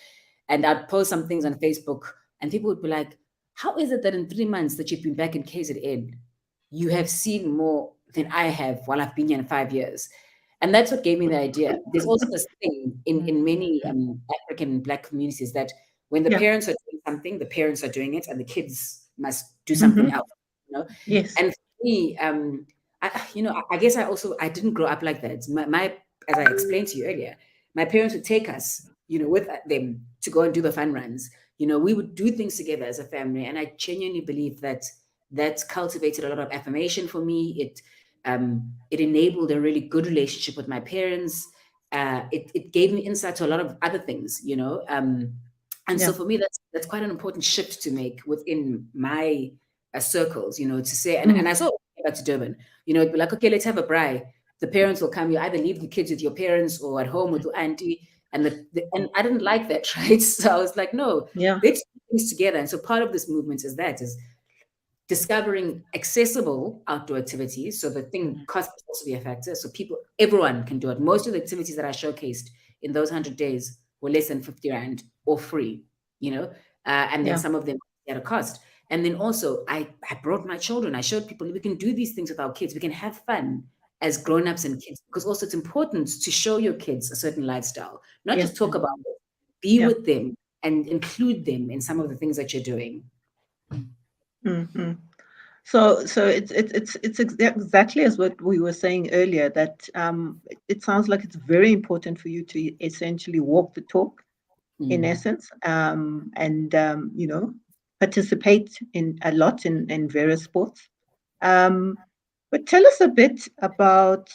And I'd post some things on Facebook and people would be like, how is it that in 3 months that you've been back in KZN, you have seen more than I have while I've been here in 5 years? And that's what gave me the idea. There's also this thing in many African Black communities that when the parents are doing something, the parents are doing it and the kids must do something else. Yes. And for me, I guess I didn't grow up like that. My as I explained to you earlier, my parents would take us, with them to go and do the fun runs. We would do things together as a family, and I genuinely believe that cultivated a lot of affirmation for me. It enabled a really good relationship with my parents. It gave me insight to a lot of other things, and so for me, that's quite an important shift to make within my circles, to say, and I saw back to Durban, it'd be like, okay, let's have a braai. The parents will come, you either leave the kids with your parents or at home with the auntie. And and I didn't like that, right? So I was like, no, let's do things together. And so part of this movement is discovering accessible outdoor activities. So the thing cost is also be a factor. So everyone can do it. Most of the activities that I showcased in those 100 days were less than 50 Rand or free, and then some of them at a cost. And then also I brought my children. I showed people we can do these things with our kids. We can have fun as grown-ups and kids, because also it's important to show your kids a certain lifestyle, not just talk about it, be with them and include them in some of the things that you're doing. So it's exactly as what we were saying earlier, that it sounds like it's very important for you to essentially walk the talk, in essence, and participate in a lot in various sports. But tell us a bit about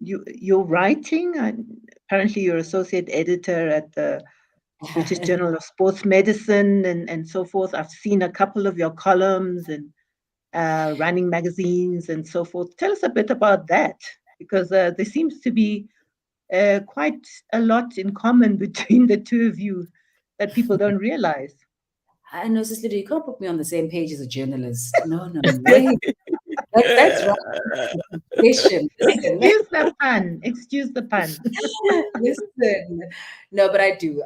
your writing. Apparently, you're associate editor at the British Journal of Sports Medicine and so forth. I've seen a couple of your columns and running magazines and so forth. Tell us a bit about that, because there seems to be quite a lot in common between the two of you that people don't realize. I know, Sister Lydia, you can't put me on the same page as a journalist. No way. That's right. Listen. Excuse the pun. Excuse the pun. Listen. No, but I do.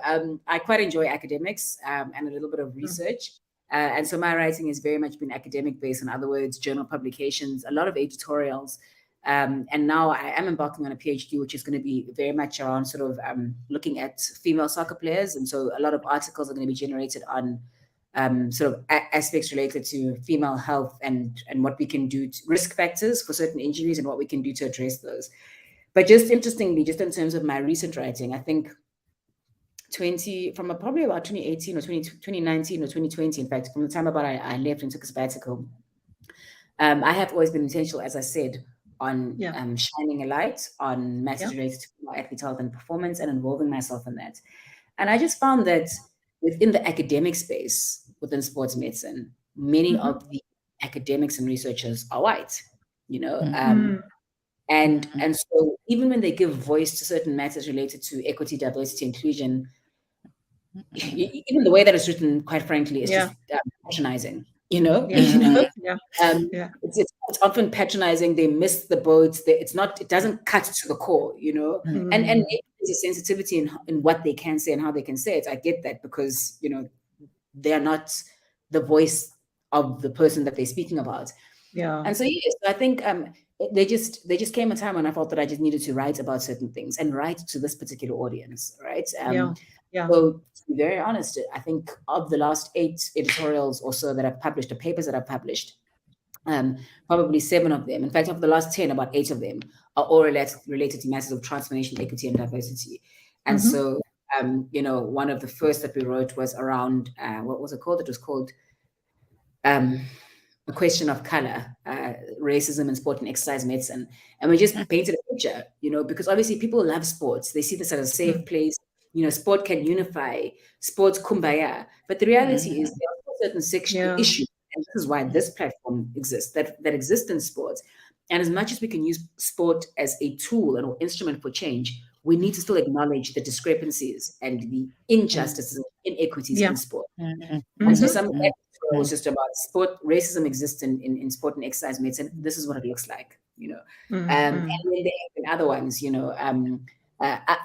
I quite enjoy academics and a little bit of research. And so my writing has very much been academic based, in other words, journal publications, a lot of editorials. And now I am embarking on a PhD, which is going to be very much around sort of looking at female soccer players. And so a lot of articles are going to be generated on sort of aspects related to female health and what we can do, risk factors for certain injuries and what we can do to address those. But just interestingly, just in terms of my recent writing, I think from probably about 2018 or 2019 or 2020, in fact, from the time about I left and took a sabbatical, I have always been intentional, as I said, on shining a light on matters related to athlete health and performance and involving myself in that. And I just found that within the academic space, within sports medicine, many of the academics and researchers are white, and so even when they give voice to certain matters related to equity, diversity, inclusion, even the way that it's written, quite frankly, is just patronizing. It's often patronizing. They miss the boat. It doesn't cut to the core, and there's a sensitivity in what they can say and how they can say it. I get that, because they are not the voice of the person that they're speaking about. And so yes, I think they just came a time when I felt that I just needed to write about certain things and write to this particular audience, right? So to be very honest, I think of the last 8 editorials or so that I've published, the papers that I've published, probably 7 of them, in fact, of the last 10, about 8 of them are all related to matters of transformation, equity, and diversity. And so, one of the first that we wrote was around, what was it called? It was called A Question of Color, Racism in Sport and Exercise Medicine. And we just painted a picture, because obviously people love sports. They see this as a safe place. Sport can unify, sports kumbaya. But the reality is there are certain issues. And this is why this platform exists, that exists in sports. And as much as we can use sport as a tool and an instrument for change, we need to still acknowledge the discrepancies and the injustices and inequities in sport. And so some was just about sport, racism exists in sport and exercise medicine. This is what it looks like, and then there have been other ones,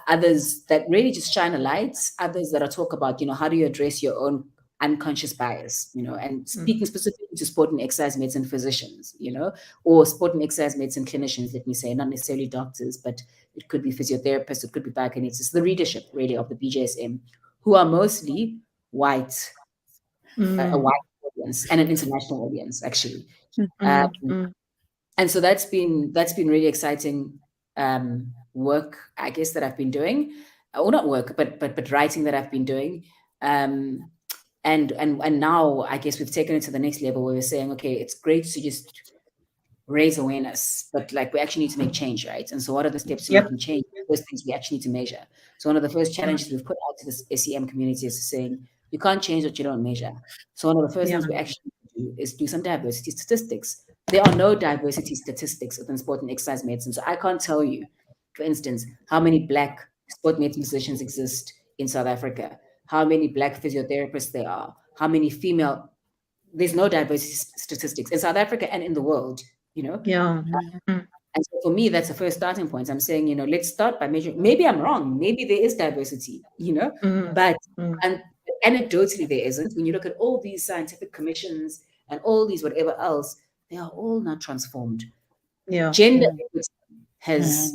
others that really just shine a light, others that are talk about, how do you address your own unconscious bias, and speaking specifically to sport and exercise medicine physicians, or sport and exercise medicine clinicians, let me say, not necessarily doctors, but it could be physiotherapists, it could be biokinetics, the readership really of the BJSM, who are mostly white, a white audience and an international audience, actually. And so that's been really exciting work, I guess, that I've been doing, or not work, but writing that I've been doing. And now I guess we've taken it to the next level where we're saying, okay, it's great to just raise awareness, but like we actually need to make change, right? And so what are the steps to making change? Those things we actually need to measure. So one of the first challenges we've put out to this SEM community is saying, you can't change what you don't measure. So one of the first things we actually do is do some diversity statistics. There are no diversity statistics within sport and exercise medicine. So I can't tell you, for instance, how many Black sport medicine physicians exist in South Africa, how many Black physiotherapists there are, how many female. There's no diversity statistics in South Africa and in the world, And so for me, that's the first starting point. I'm saying, let's start by measuring. Maybe I'm wrong. Maybe there is diversity, but and anecdotally there isn't. When you look at all these scientific commissions and all these whatever else, they are all not transformed. Gender has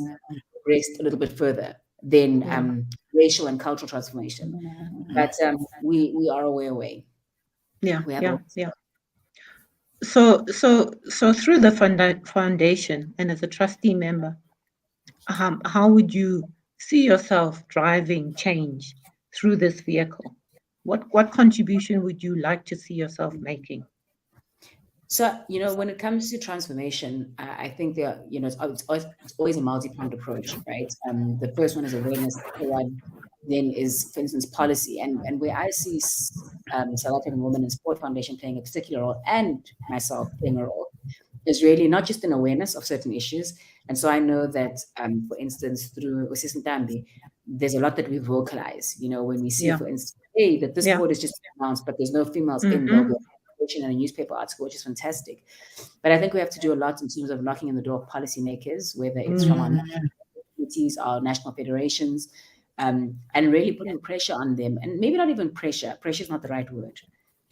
progressed a little bit further than racial and cultural transformation, but we are a way away. So through the foundation and as a trustee member, how would you see yourself driving change through this vehicle? What contribution would you like to see yourself making? So, when it comes to transformation, I think there, it's always a multi-pronged approach, right? The first one is awareness. The other one then is, for instance, policy. And where I see South African Women in Sport Foundation playing a particular role, and myself playing a role, is really not just an awareness of certain issues. And so I know that, for instance, through Usisi Ntambi, there's a lot that we vocalize. When we see, for instance, hey, that this sport is just announced, but there's no females in, there'll be in a newspaper article, which is fantastic. But I think we have to do a lot in terms of knocking on the door of policymakers, whether it's from our committees, our national federations, and really putting pressure on them. And maybe not even pressure is not the right word.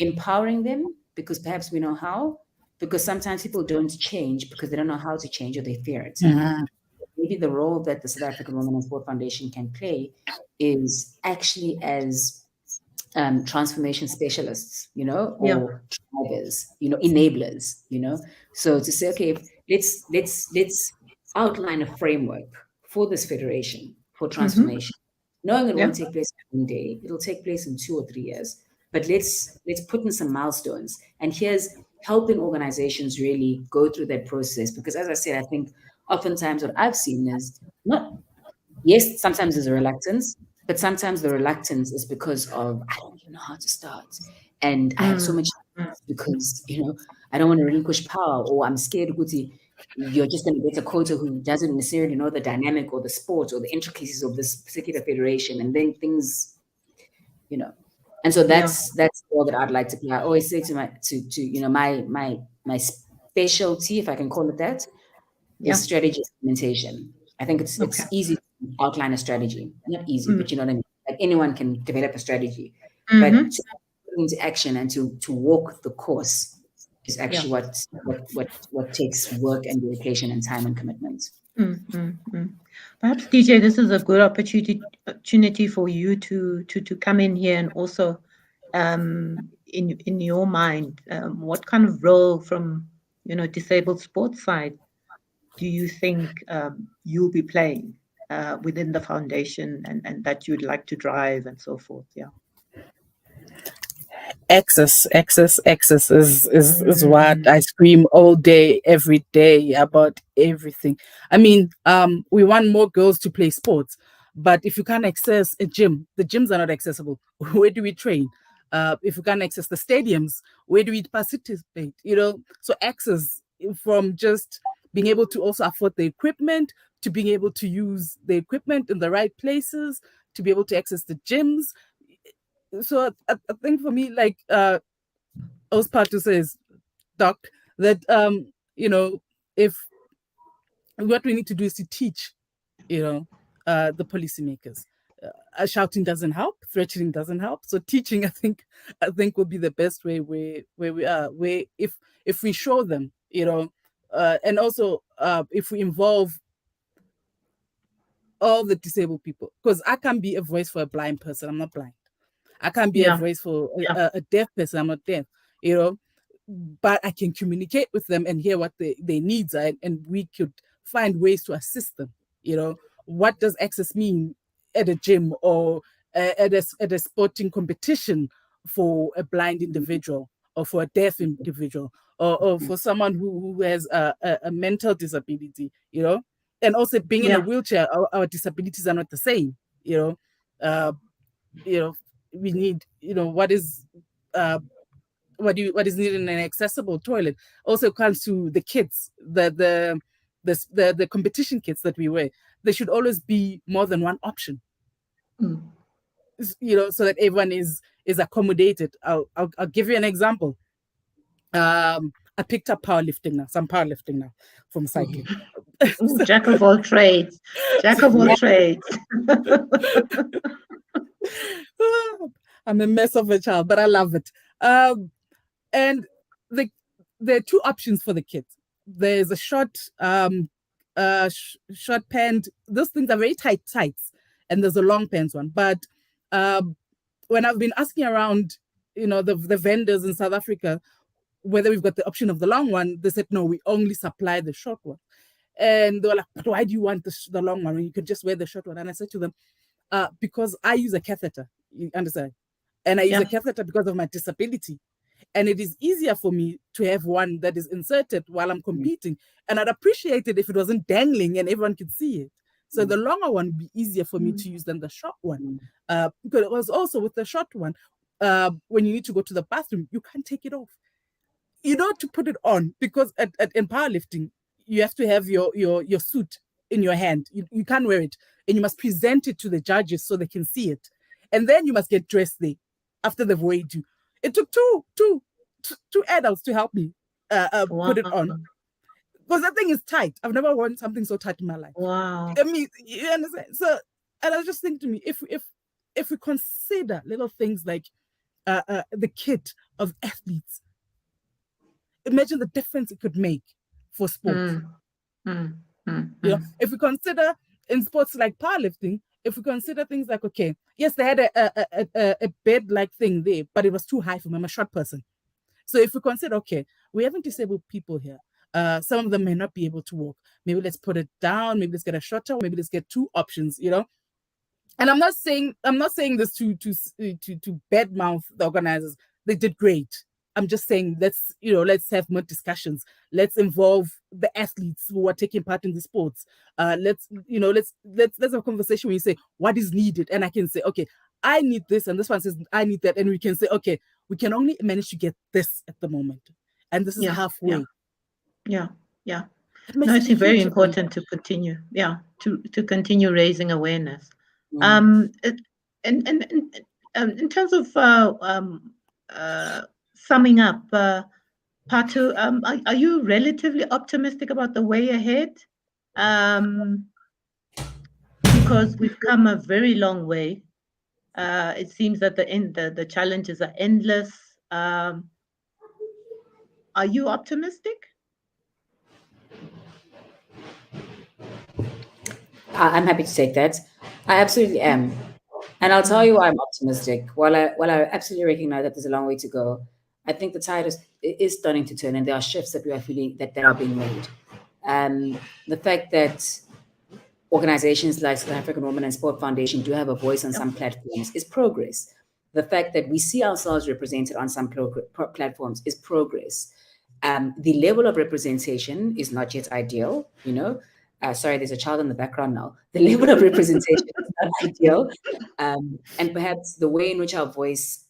Empowering them, because perhaps we know how, because sometimes people don't change because they don't know how to change or they fear it. Maybe the role that the South African Women in Sport Foundation can play is actually as transformation specialists, or drivers, enablers, So to say, okay, let's outline a framework for this federation for transformation, knowing it won't take place in one day, it'll take place in 2 or 3 years. But let's put in some milestones. And here's helping organizations really go through that process. Because as I said, I think oftentimes what I've seen is yes, sometimes there's a reluctance, but sometimes the reluctance is because of, I don't even know how to start. And I have so much because, I don't want to relinquish power, or I'm scared, Guti, you're just going to get a quota who doesn't necessarily know the dynamic or the sport or the intricacies of this particular federation. And then things, And so that's the role that I'd like to play. I always say to my specialty, if I can call it that, is strategy implementation. I think it's easy to outline a strategy. Not easy, but you know what I mean? Like anyone can develop a strategy. But to put it into action and to walk the course is actually what takes work and dedication and time and commitment. Perhaps, DJ, this is a good opportunity for you to come in here and also, in your mind, what kind of role from disabled sports side do you think you'll be playing within the foundation, and that you'd like to drive and so forth? Access is what I scream all day, every day about everything. I mean, we want more girls to play sports, but if you can't access a gym, the gyms are not accessible. Where do we train? If you can't access the stadiums, where do we participate? So access, from just being able to also afford the equipment, to being able to use the equipment in the right places, to be able to access the gyms. So I think for me, like Ospato says, Doc, that if what we need to do is to teach, the policymakers. Shouting doesn't help, threatening doesn't help. So teaching, I think will be the best way where we are. Where if we show them, and also if we involve all the disabled people, because I can't be a voice for a blind person. I'm not blind. I can't be a voice for a deaf person. I'm not deaf, but I can communicate with them and hear what their needs are, and we could find ways to assist them. What does access mean at a gym or at a sporting competition for a blind individual, or for a deaf individual, or for someone who has a mental disability, and also being in a wheelchair, our disabilities are not the same, we need, what is needed in an accessible toilet. Also comes to the kits, the competition kits that we wear. There should always be more than one option, so that everyone is accommodated. I'll give you an example. I picked up powerlifting now. So I'm powerlifting now from cycling. Jack of all trades. I'm a mess of a child, but I love it. And there are two options for the kids. There's a short pant. Those things are very tights, and there's a long pants one. But when I've been asking around, the vendors in South Africa, whether we've got the option of the long one, they said no, we only supply the short one. And they were like, but why do you want the long one when you could just wear the short one? And I said to them, because I use a catheter, you understand? And I use a catheter because of my disability. And it is easier for me to have one that is inserted while I'm competing. And I'd appreciate it if it wasn't dangling and everyone could see it. So the longer one would be easier for me to use than the short one. Because it was also with the short one, when you need to go to the bathroom, you can't take it off. You know, to put it on, because in powerlifting, you have to have your suit in your hand. You can't wear it, and you must present it to the judges so they can see it. And then you must get dressed there after they've weighed you. It took two adults to help me put it on, because that thing is tight. I've never worn something so tight in my life. Wow. I mean, you understand? So, and I was just thinking to me, if we consider little things like the kit of athletes, imagine the difference it could make for sports. You know, if we consider in sports like powerlifting, if we consider things like, okay, yes, they had a bed-like thing there, but it was too high for me. I'm a short person. So if we consider, okay, we have disabled people here. Some of them may not be able to walk. Maybe let's put it down. Maybe let's get a shorter. Maybe let's get two options. You know, and I'm not saying this to badmouth the organizers. They did great. I'm just saying let's have more discussions. Let's involve the athletes who are taking part in the sports. Let's have a conversation where you say what is needed, and I can say, okay, I need this, and this one says I need that, and we can say, okay, we can only manage to get this at the moment, and this is halfway. Yeah. No, it's very important to continue. Yeah, to continue raising awareness. And in terms of summing up, Phathu, are you relatively optimistic about the way ahead? Because we've come a very long way. It seems that the challenges are endless. Are you optimistic? I'm happy to take that. I absolutely am. And I'll tell you why I'm optimistic. While I absolutely recognize that there's a long way to go, I think the tide is starting to turn, and there are shifts that we are feeling that are being made. The fact that organizations like South African Women and Sport Foundation do have a voice on some platforms is progress. The fact that we see ourselves represented on some platforms is progress. The level of representation is not yet ideal, you know. Sorry, there's a child in the background now. The level of representation is not ideal. And perhaps the way in which our voice,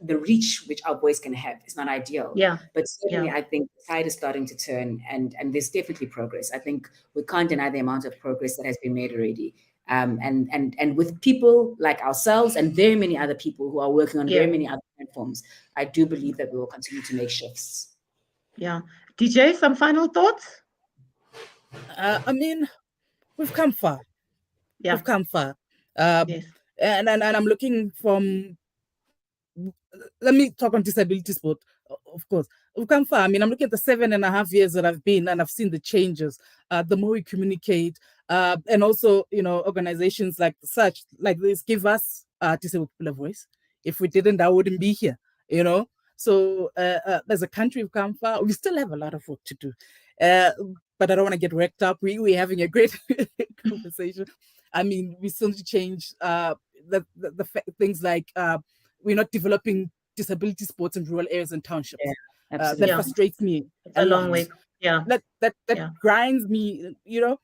the reach which our voice can have is not ideal. Yeah. But certainly I think the tide is starting to turn, and there's definitely progress. I think we can't deny the amount of progress that has been made already. And with people like ourselves and very many other people who are working on very many other platforms, I do believe that we will continue to make shifts. Yeah. DJ, some final thoughts? I mean, we've come far. Yeah. We've come far. Yes. And I'm looking from, let me talk on disability sport, of course. We've come far. I mean, I'm looking at the 7.5 years that I've been, and I've seen the changes. The more we communicate, and also, you know, organizations like this give us disabled people a voice. If we didn't, I wouldn't be here, you know. So as a country, we've come far. We still have a lot of work to do. But I don't want to get worked up. We're having a great conversation. I mean, we still need to change the things like we're not developing disability sports in rural areas and townships. That frustrates me. It's a long way. Yeah. That grinds me, you know.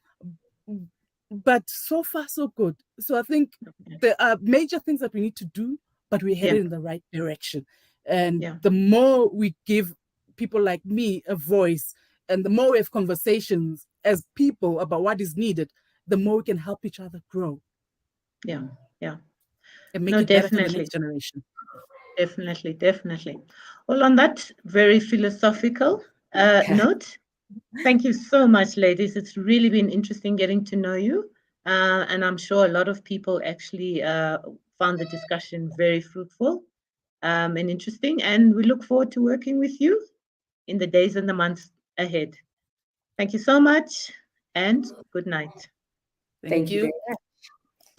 But so far, so good. So I think there are major things that we need to do, but we're headed in the right direction. And the more we give people like me a voice, and the more we have conversations as people about what is needed, the more we can help each other grow. Yeah. And make it better for the next generation. Definitely. Well, on that very philosophical note, thank you so much, ladies. It's really been interesting getting to know you. And I'm sure a lot of people actually found the discussion very fruitful and interesting. And we look forward to working with you in the days and the months ahead. Thank you so much, and good night. Thank you.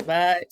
Bye.